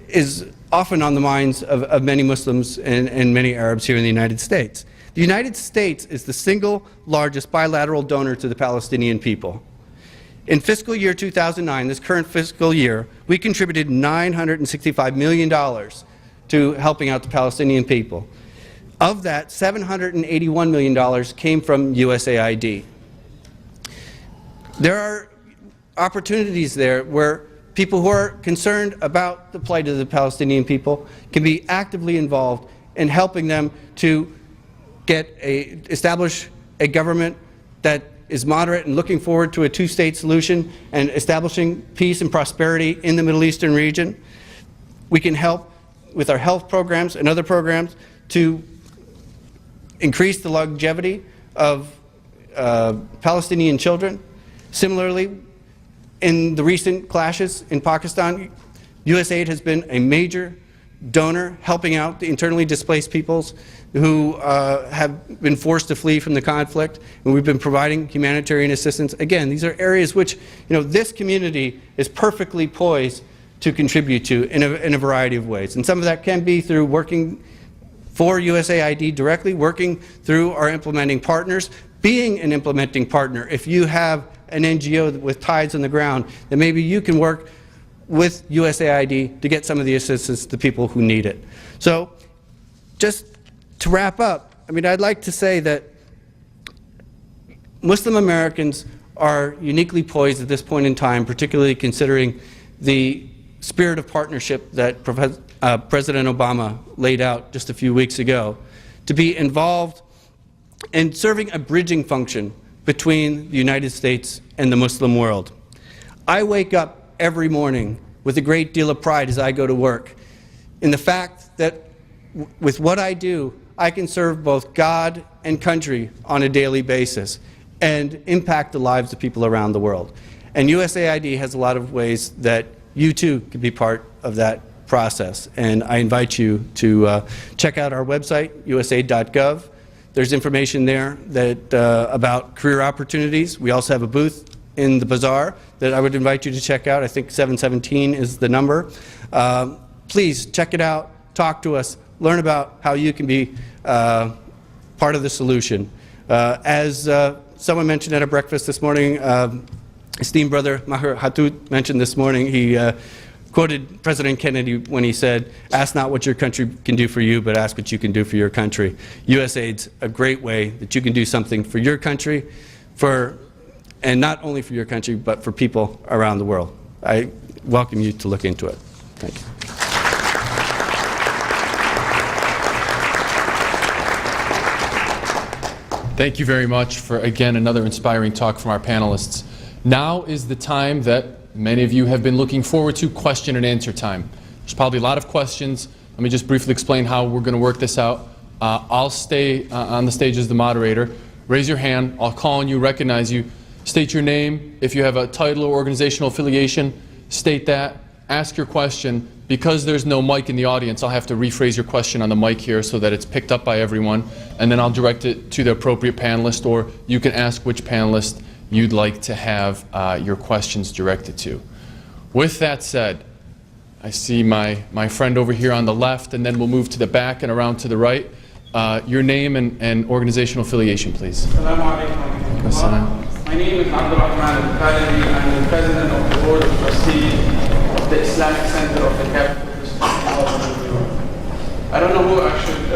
is often on the minds of many Muslims and many Arabs here in the United States. The United States is the single largest bilateral donor to the Palestinian people. In fiscal year 2009, this current fiscal year, we contributed $965 million to helping out the Palestinian people. Of that, $781 million came from USAID. There are opportunities there where people who are concerned about the plight of the Palestinian people can be actively involved in helping them to establish a government that is moderate and looking forward to a two-state solution and establishing peace and prosperity in the Middle Eastern region. We can help with our health programs and other programs to increase the longevity of Palestinian children. Similarly, in the recent clashes in Pakistan, USAID has been a major donor helping out the internally displaced peoples who have been forced to flee from the conflict, and we've been providing humanitarian assistance. Again, these are areas which, this community is perfectly poised to contribute to in a variety of ways. And some of that can be through working for USAID directly, working through our implementing partners, being an implementing partner. If you have an NGO with ties on the ground, then maybe you can work with USAID to get some of the assistance to people who need it. So just to wrap up, I'd like to say that Muslim Americans are uniquely poised at this point in time, particularly considering the spirit of partnership that President Obama laid out just a few weeks ago, to be involved in serving a bridging function between the United States and the Muslim world. I wake up every morning with a great deal of pride as I go to work in the fact that with what I do, I can serve both God and country on a daily basis and impact the lives of people around the world. And USAID has a lot of ways that you too can be part of that process. And I invite you to check out our website, usaid.gov. There's information there that about career opportunities. We also have a booth in the bazaar that I would invite you to check out. I think 717 is the number. Please check it out, talk to us, learn about how you can be part of the solution. As someone mentioned at a breakfast this morning, esteemed brother Maher Hatut mentioned this morning, he quoted President Kennedy when he said, "Ask not what your country can do for you, but ask what you can do for your country." USAID's a great way that you can do something for your country, and not only for your country, but for people around the world. I welcome you to look into it. Thank you. Thank you very much for, again, another inspiring talk from our panelists. Now is the time that many of you have been looking forward to, question and answer time. There's probably a lot of questions. Let me just briefly explain how we're going to work this out. I'll stay on the stage as the moderator. Raise your hand. I'll call on you, recognize you. State your name. If you have a title or organizational affiliation, state that. Ask your question. Because there's no mic in the audience, I'll have to rephrase your question on the mic here so that it's picked up by everyone, and then I'll direct it to the appropriate panelist, or you can ask which panelist you'd like to have your questions directed to. With that said, I see my friend over here on the left, and then we'll move to the back and around to the right. Your name and organizational affiliation, please. Assalamu alaikum. My name is Abdul Rahman Al-Qadiri. I'm the president of the board of trustees of the Islamic Center of the Capital District. I don't know who I should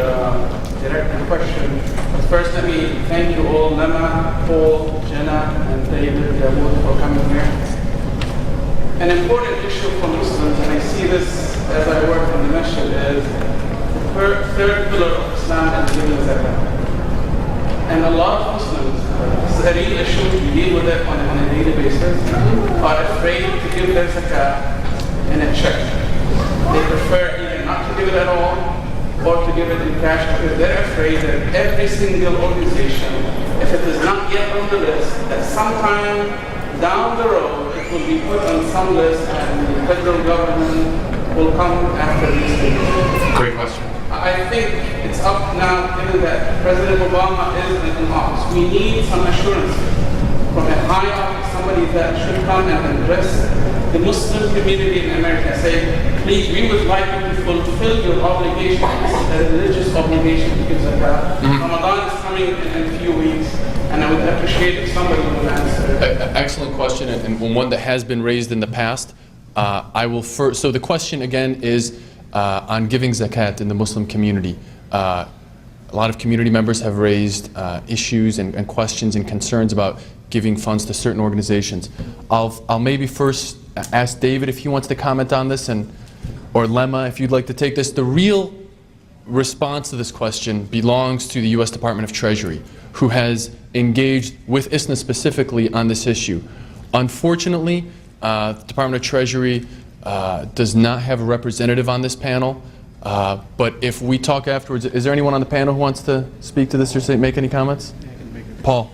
direct the question, but first let me thank you all, Lema, Paul, Jannah, and David, for coming here. An important issue for Muslims, and I see this as I work in the masjid, is the third pillar of Islam and giving zakah. And a lot of Muslims, this is a real issue, we deal with it on a daily basis, are afraid to give their zakah in a check. They prefer either not to give it at all or to give it in cash, because they're afraid that every single organization, if it is not yet on the list, that sometime down the road it will be put on some list and the federal government will come after these things. Great question. I think it's up now, given that President Obama is in office. We need some assurance from a high office, somebody that should come and address the Muslim community in America. Say, please, we would like you to fulfill your obligation, a religious obligation to give zakah. Ramadan is coming in a few weeks, and I would appreciate if somebody would answer. Excellent question, and one that has been raised in the past. I will first. So the question again is on giving zakat in the Muslim community. A lot of community members have raised issues and questions and concerns about giving funds to certain organizations. I'll maybe first ask David if he wants to comment on this, or Lema if you'd like to take this. The real response to this question belongs to the U.S. Department of Treasury, who has engaged with ISNA specifically on this issue. Unfortunately, the Department of Treasury does not have a representative on this panel, but if we talk afterwards, is there anyone on the panel who wants to speak to this or make any comments? Paul.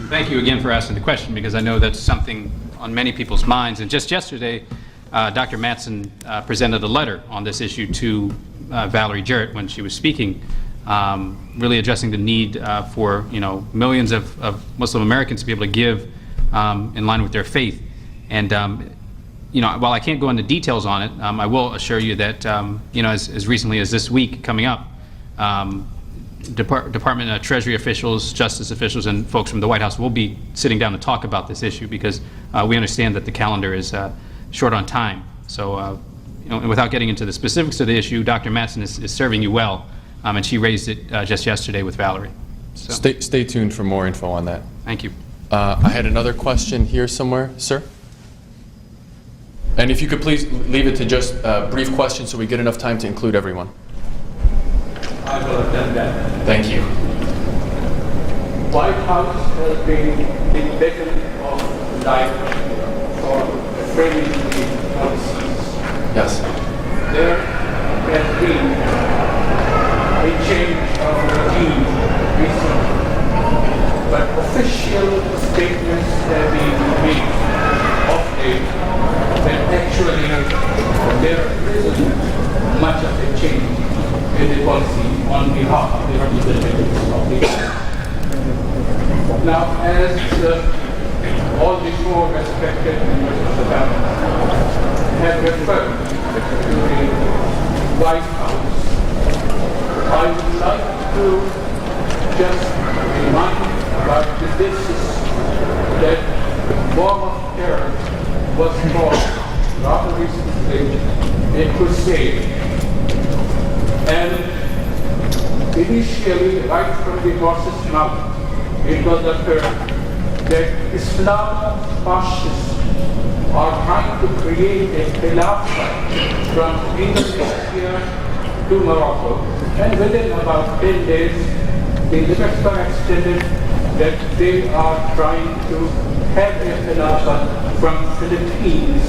Thank you again for asking the question, because I know that's something on many people's minds. And just yesterday, Dr. Mattson presented a letter on this issue to Valerie Jarrett when she was speaking, really addressing the need for millions of Muslim Americans to be able to give in line with their faith. And while I can't go into details on it, I will assure you that as recently as this week coming up, Department of Treasury officials, justice officials, and folks from the White House will be sitting down to talk about this issue, because we understand that the calendar is short on time. So, and without getting into the specifics of the issue, Dr. Mattson is serving you well, and she raised it just yesterday with Valerie. So. Stay tuned for more info on that. Thank you. I had another question here somewhere, sir. And if you could please leave it to just a brief question so we get enough time to include everyone. I will attempt that. Thank you. White House has been the beacon of light for framing the policies. Yes. There has been a change of regime recently, but official statements have been made of late that actually there isn't much of a change in the policy on behalf of the representatives of the Union. Now, as all the four respected members of the panel have referred to the White House, I would like to just remind about the basis that war of terror was called rather recently a crusade. And initially, right from the horse's mouth, it was apparent that Islam fascists are trying to create a khilafah from Indonesia to Morocco. And within about 10 days, the limits were extended that they are trying to have a khilafah from Philippines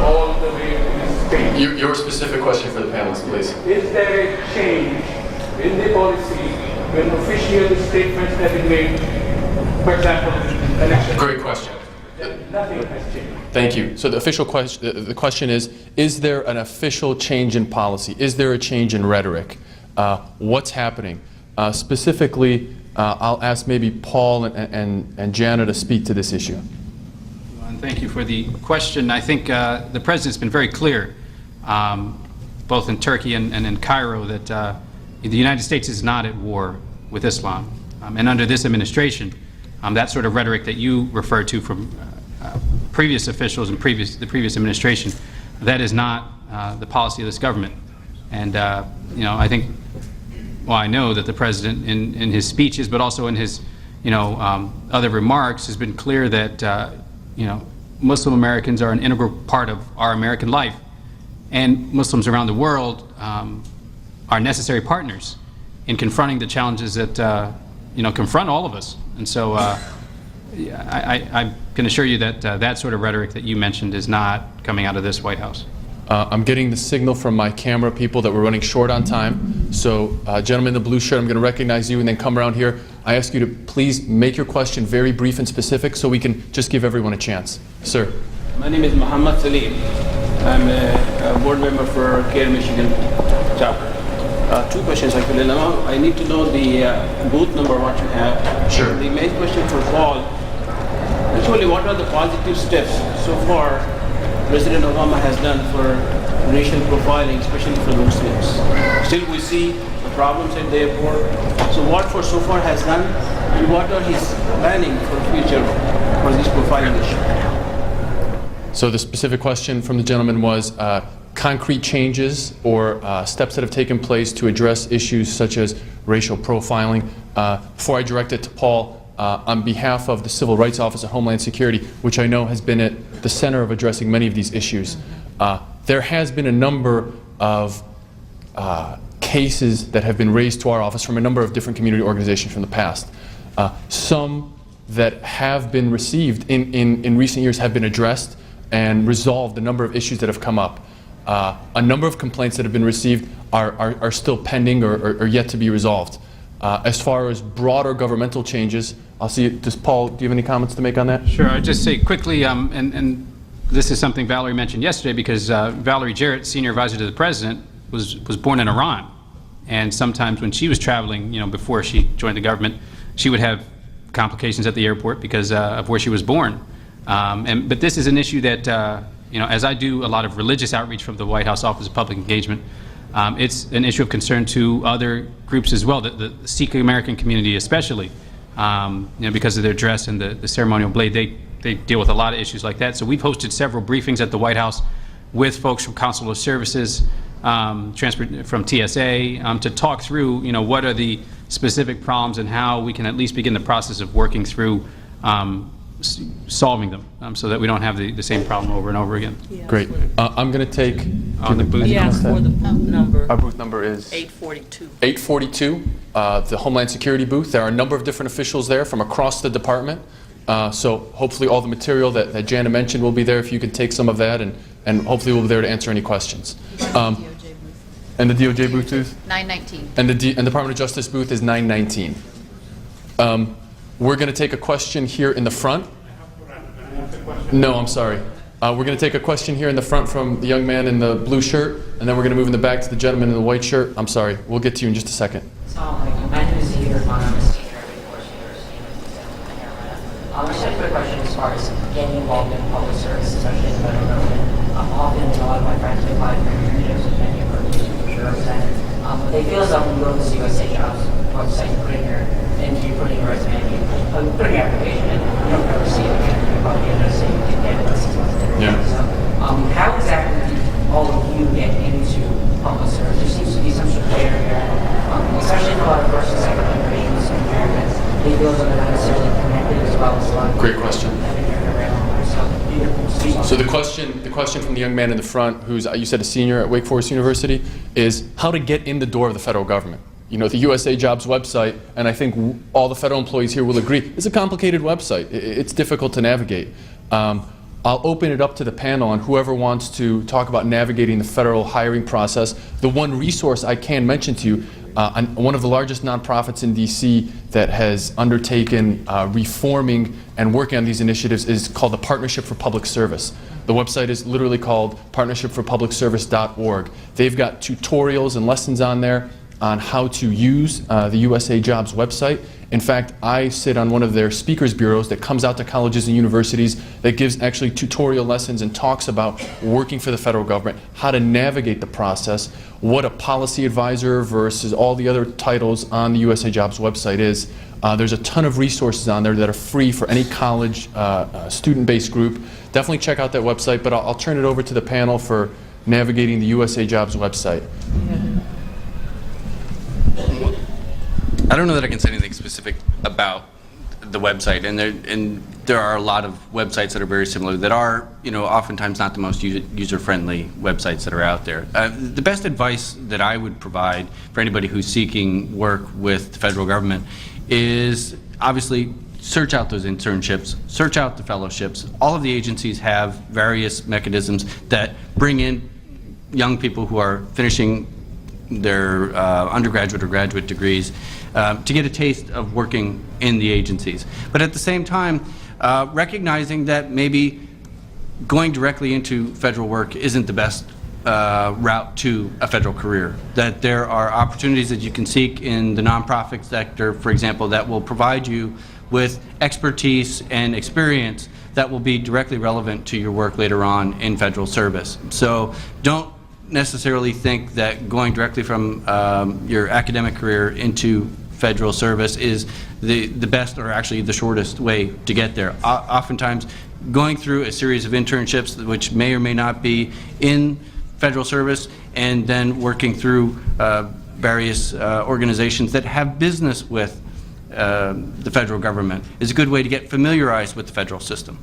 all the way to Spain. Your specific question for the panelists, please. Is there a change in the policy when official statements have been made, for example, election? Great question. Nothing has changed. Thank you. So the official question, the question is there an official change in policy? Is there a change in rhetoric? What's happening? Specifically, I'll ask maybe Paul and Jannah to speak to this issue. And thank you for the question. I think the President's been very clear, both in Turkey and in Cairo, that the United States is not at war with Islam. And under this administration, that sort of rhetoric that you referred to from previous officials and the previous administration, that is not the policy of this government. And I think, well, I know that the President in his speeches, but also in his other remarks, has been clear that Muslim Americans are an integral part of our American life, and Muslims around the world are necessary partners in confronting the challenges that confront all of us. And so I can assure you that that sort of rhetoric that you mentioned is not coming out of this White House. I'm getting the signal from my camera people that we're running short on time. So, gentleman in the blue shirt, I'm going to recognize you and then come around here. I ask you to please make your question very brief and specific so we can just give everyone a chance. Sir. My name is Selim. I'm a board member for Care Michigan chapter. Two questions actually. Lema, I need to know the booth number what you have. Sure. The main question for Paul, actually what are the positive steps so far President Obama has done for racial profiling, especially for the Muslims? Still we see the problems at the airport. So what for so far has done, and what are his planning for future for this profiling issue? So the specific question from the gentleman was concrete changes or steps that have taken place to address issues such as racial profiling. Before I direct it to Paul, on behalf of the Civil Rights Office of Homeland Security, which I know has been at the center of addressing many of these issues, there has been a number of cases that have been raised to our office from a number of different community organizations from the past. Some that have been received in recent years have been addressed and resolved a number of issues that have come up. A number of complaints that have been received are still pending or yet to be resolved. As far as broader governmental changes, I'll see. Does Paul, do you have any comments to make on that? Sure. I'd just say quickly, and this is something Valerie mentioned yesterday, because Valerie Jarrett, senior advisor to the president, was born in Iran. And sometimes when she was traveling, before she joined the government, she would have complications at the airport because of where she was born. But this is an issue that, as I do a lot of religious outreach from the White House Office of Public Engagement, it's an issue of concern to other groups as well, the Sikh American community especially, because of their dress and the ceremonial blade. They deal with a lot of issues like that. So we've hosted several briefings at the White House with folks from consular services, from TSA, to talk through, what are the specific problems and how we can at least begin the process of working through solving them, so that we don't have the same problem over and over again. Yeah. Great. I'm going to take... On the booth. Yeah, for the booth number. Our booth number is? 842. 842, the Homeland Security booth. There are a number of different officials there from across the department. So hopefully all the material that Jannah mentioned will be there if you could take some of that, and hopefully we'll be there to answer any questions. And the DOJ booth is? 919. And the Department of Justice booth is 919. We're going to take a question here in the front. No, I'm sorry. We're going to take a question here in the front from the young man in the blue shirt, and then we're going to move in the back to the gentleman in the white shirt. I'm sorry. We'll get to you in just a second. My name is Peter. I'm a senior at University. I just have a quick question as far as getting involved in public service, especially in the federal government. Often, a lot of my friends apply for internships with many organizations which are represented. But they feel as though when you go to the USA Jobs website, you're putting your resume, putting your application in, you don't ever see it again. You're probably going to say you can get it in 6 months later. Yeah. So, how exactly did all of you get into public service? There seems to be some sort of barrier, especially in a lot of first and second generations Americans. They feel as though they're not necessarily connected as well as a lot of Great question. So the the question from the young man in the front, who's, you said, a senior at Wake Forest University, is how to get in the door of the federal government. The USA Jobs website, and I think all the federal employees here will agree, it's a complicated website. It's difficult to navigate. I'll open it up to the panel, and whoever wants to talk about navigating the federal hiring process. The one resource I can mention to you, one of the largest nonprofits in DC that has undertaken reforming and working on these initiatives is called the Partnership for Public Service. The website is literally called partnershipforpublicservice.org. They've got tutorials and lessons on there on how to use the USA Jobs website. In fact, I sit on one of their speakers bureaus that comes out to colleges and universities that gives actually tutorial lessons and talks about working for the federal government, how to navigate the process, what a policy advisor versus all the other titles on the USA Jobs website is. There's a ton of resources on there that are free for any college student-based group. Definitely check out that website, but I'll turn it over to the panel for navigating the USA Jobs website. I don't know that I can say anything specific about the website, and there are a lot of websites that are very similar that are, oftentimes not the most user-friendly websites that are out there. The best advice that I would provide for anybody who's seeking work with the federal government is obviously search out those internships, search out the fellowships. All of the agencies have various mechanisms that bring in young people who are finishing their undergraduate or graduate degrees to get a taste of working in the agencies. But at the same time, recognizing that maybe going directly into federal work isn't the best route to a federal career. That there are opportunities that you can seek in the nonprofit sector, for example, that will provide you with expertise and experience that will be directly relevant to your work later on in federal service. So don't necessarily think that going directly from your academic career into federal service is the best or actually the shortest way to get there. Oftentimes, going through a series of internships which may or may not be in federal service and then working through various organizations that have business with the federal government is a good way to get familiarized with the federal system.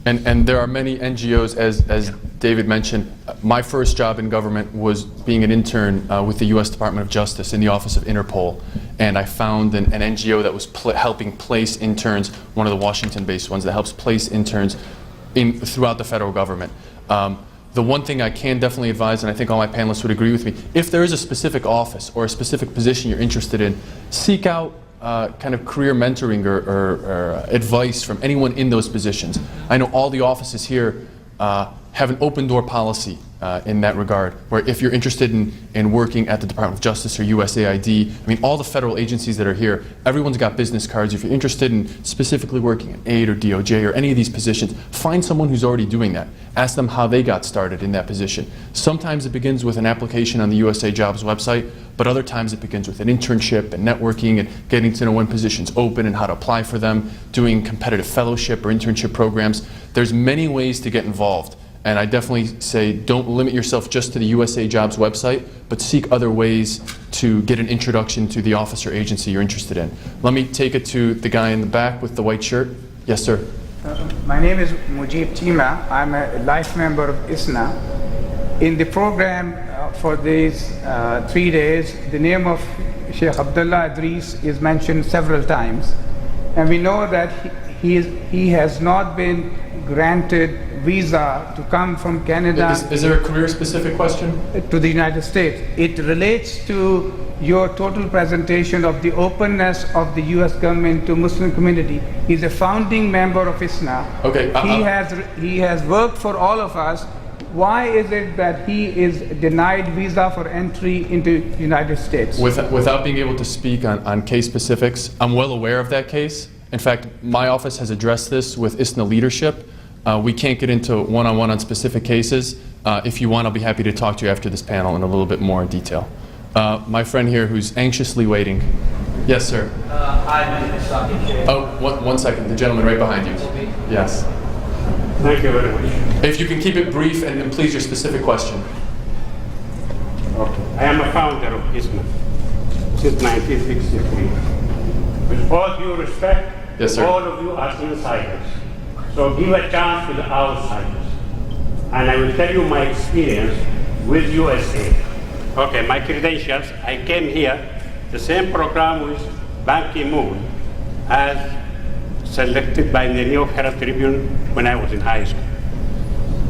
And there are many NGOs, as David mentioned. My first job in government was being an intern with the U.S. Department of Justice in the Office of Interpol, and I found an NGO that was helping place interns, one of the Washington-based ones that helps place interns throughout the federal government. The one thing I can definitely advise, and I think all my panelists would agree with me, if there is a specific office or a specific position you're interested in, seek out kind of career mentoring or advice from anyone in those positions. I know all the offices here have an open door policy in that regard, where if you're interested in working at the Department of Justice or USAID, I mean, all the federal agencies that are here, everyone's got business cards. If you're interested in specifically working in AID or DOJ or any of these positions, find someone who's already doing that. Ask them how they got started in that position. Sometimes it begins with an application on the USA Jobs website, but other times it begins with an internship and networking and getting to know when positions open and how to apply for them, doing competitive fellowship or internship programs. There's many ways to get involved. And I definitely say don't limit yourself just to the USA Jobs website, but seek other ways to get an introduction to the office or agency you're interested in. Let me take it to the guy in the back with the white shirt. Yes, sir. My name is Mujib Tima. I'm a life member of ISNA. In the program for these 3 days, the name of Sheikh Abdullah Idris is mentioned several times. And we know that he has not been granted visa to come from Canada. Is there a career-specific question? To the United States. It relates to your total presentation of the openness of the U.S. government to Muslim community. He's a founding member of ISNA. Okay. He has worked for all of us. Why is it that he is denied visa for entry into the United States? Without being able to speak on case specifics, I'm well aware of that case. In fact, my office has addressed this with ISNA leadership. We can't get into one-on-one on specific cases. If you want, I'll be happy to talk to you after this panel in a little bit more detail. My friend here who's anxiously waiting. Yes, sir. Hi, my name is Sami. Oh, one second. The gentleman right behind you. Yes. Thank you very much. If you can keep it brief and please your specific question. Okay. I am a founder of ISNA since 1963. With all due respect, yes, sir. All of you are insiders. So give a chance to the outsiders. And I will tell you my experience with USA. Okay, my credentials, I came here, the same program with Ban Ki-moon as selected by the New York Herald Tribune when I was in high school.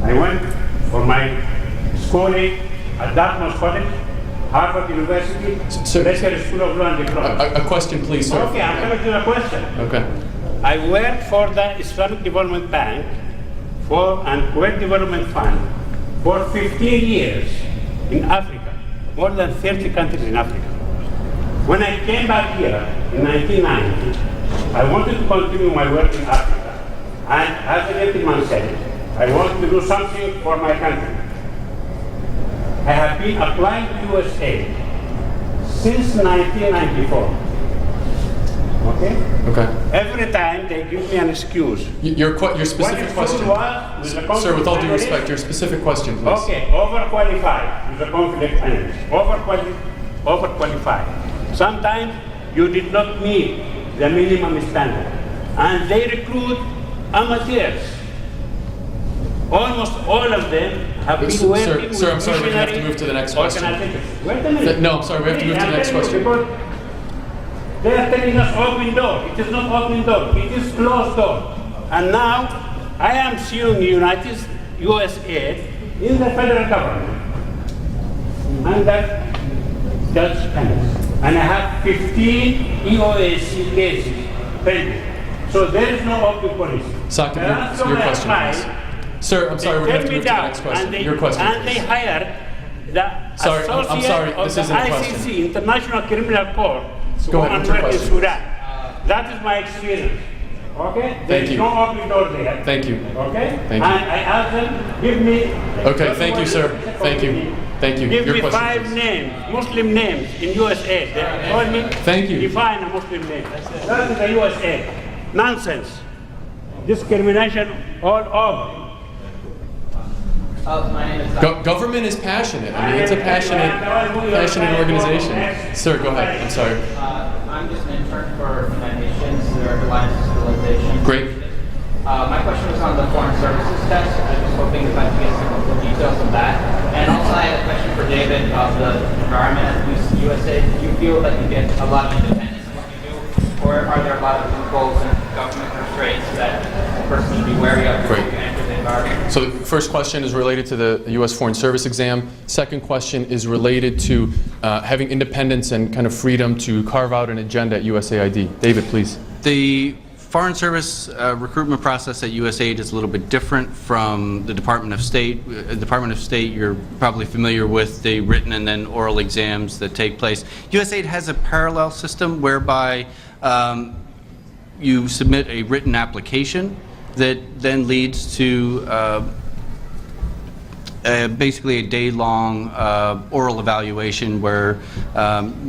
I went for my schooling at Dartmouth College, Harvard University, Bashir School of Law and Diplomacy. A question, please, sir. Okay, I'm coming to the question. Okay. I worked for the Islamic Development Bank and Kuwait Development Fund for 15 years in Africa, more than 30 countries in Africa. When I came back here in 1990, I wanted to continue my work in Africa. And as the gentleman said, I wanted to do something for my country. I have been applying to USA since 1994. Okay? Okay. Every time they give me an excuse. Your specific question. Sir, with all due respect, your specific question, please. Okay, overqualified is a conflict analyst. Overqualified. Sometimes you did not meet the minimum standard. And they recruit amateurs. Almost all of them have been working with Sir, I'm sorry, we have to move to the next question. Wait a minute. No, I'm sorry, we have to move to the next question. They are telling us open door. It is not open door. It is closed door. And now I am suing USA in the federal government under Judge Ennis. And I have 15 EOAC cases pending. So there is no open policy. Sakib, your question, please. Sir, I'm sorry, we're going to have to move to the next question. Your question, and they hired the associate of the ICC, International Criminal Court, Go ahead, in Sudan. That is my experience. Okay? There is no open door there. Thank you. Okay? Thank you. And I asked them, give me... Okay, thank you, sir. Thank you. Thank you. Give your me question, 5 please. names, Muslim names in USA. They told me, thank you. Define a Muslim name. That is the USA. Nonsense. Discrimination all over. My name is Government is passionate. I mean, it's a passionate organization. Sir, go ahead. I'm sorry. I'm just an intern for United Nations, their Alliance of Civilization. Great. My question was on the foreign services test. I was hoping if I could get some of the details of that. And also, I had a question for David of the environment at USA. Do you feel that you get a lot of independence in what you do, or are there a lot of loopholes and government restraints that a person should be wary of before you enter the environment? So the first question is related to the U.S. Foreign Service exam. Second question is related to having independence and kind of freedom to carve out an agenda at USAID. David, please. The Foreign Service recruitment process at USAID is a little bit different from the Department of State. Department of State, you're probably familiar with the written and then oral exams that take place. USAID has a parallel system whereby you submit a written application that then leads to basically a day-long oral evaluation where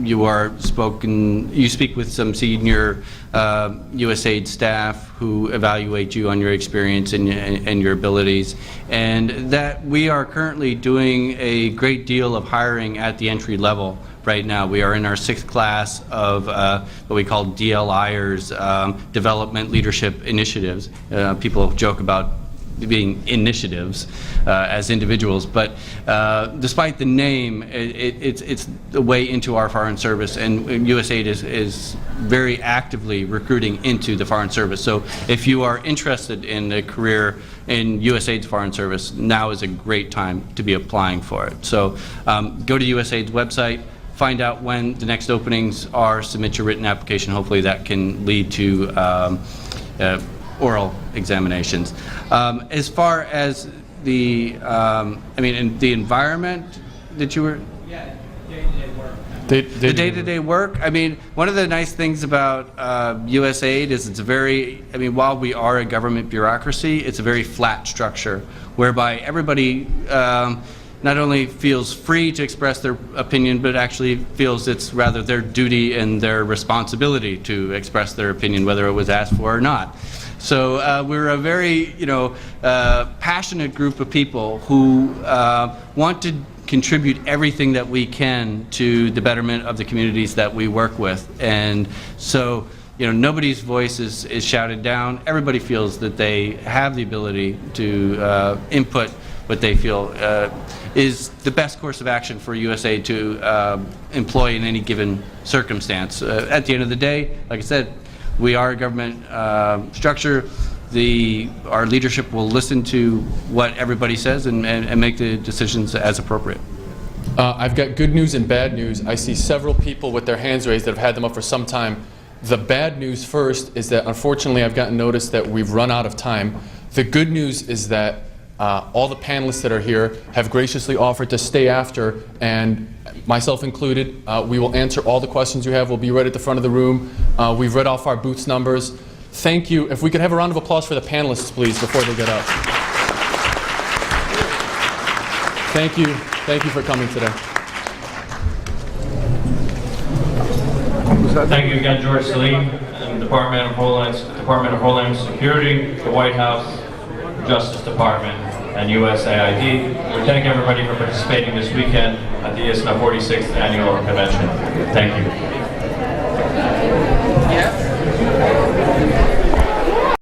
you speak with some senior USAID staff who evaluate you on your experience and your abilities. And that we are currently doing a great deal of hiring at the entry level right now. We are in our 6th class of what we call DLIers, Development Leadership Initiatives. People joke about being initiatives as individuals, but despite the name, it's the way into our Foreign Service, and USAID is very actively recruiting into the Foreign Service. So if you are interested in a career in USAID's Foreign Service, now is a great time to be applying for it. So go to USAID's website, find out when the next openings are, submit your written application. Hopefully that can lead to oral examinations. As far as the, the environment that you were... Yeah, day-to-day work. The day-to-day work, one of the nice things about USAID is it's a very, while we are a government bureaucracy, it's a very flat structure whereby everybody not only feels free to express their opinion, but actually feels it's rather their duty and their responsibility to express their opinion, whether it was asked for or not. So we're a very, passionate group of people who want to contribute everything that we can to the betterment of the communities that we work with. And so, nobody's voice is shouted down. Everybody feels that they have the ability to input what they feel is the best course of action for USAID to employ in any given circumstance. At the end of the day, like I said, we are a government structure. Our leadership will listen to what everybody says and make the decisions as appropriate. I've got good news and bad news. I see several people with their hands raised that have had them up for some time. The bad news first is that unfortunately I've gotten notice that we've run out of time. The good news is that all the panelists that are here have graciously offered to stay after, and myself included, we will answer all the questions you have. We'll be right at the front of the room. We've read off our booths numbers. Thank you. If we could have a round of applause for the panelists, please, before they get up. Thank you. Thank you for coming today. Thank you again, George Selim, and Department of Homeland Security, the White House, Justice Department, and USAID. We thank everybody for participating this weekend at the ISNA 46th Annual Convention. Thank you.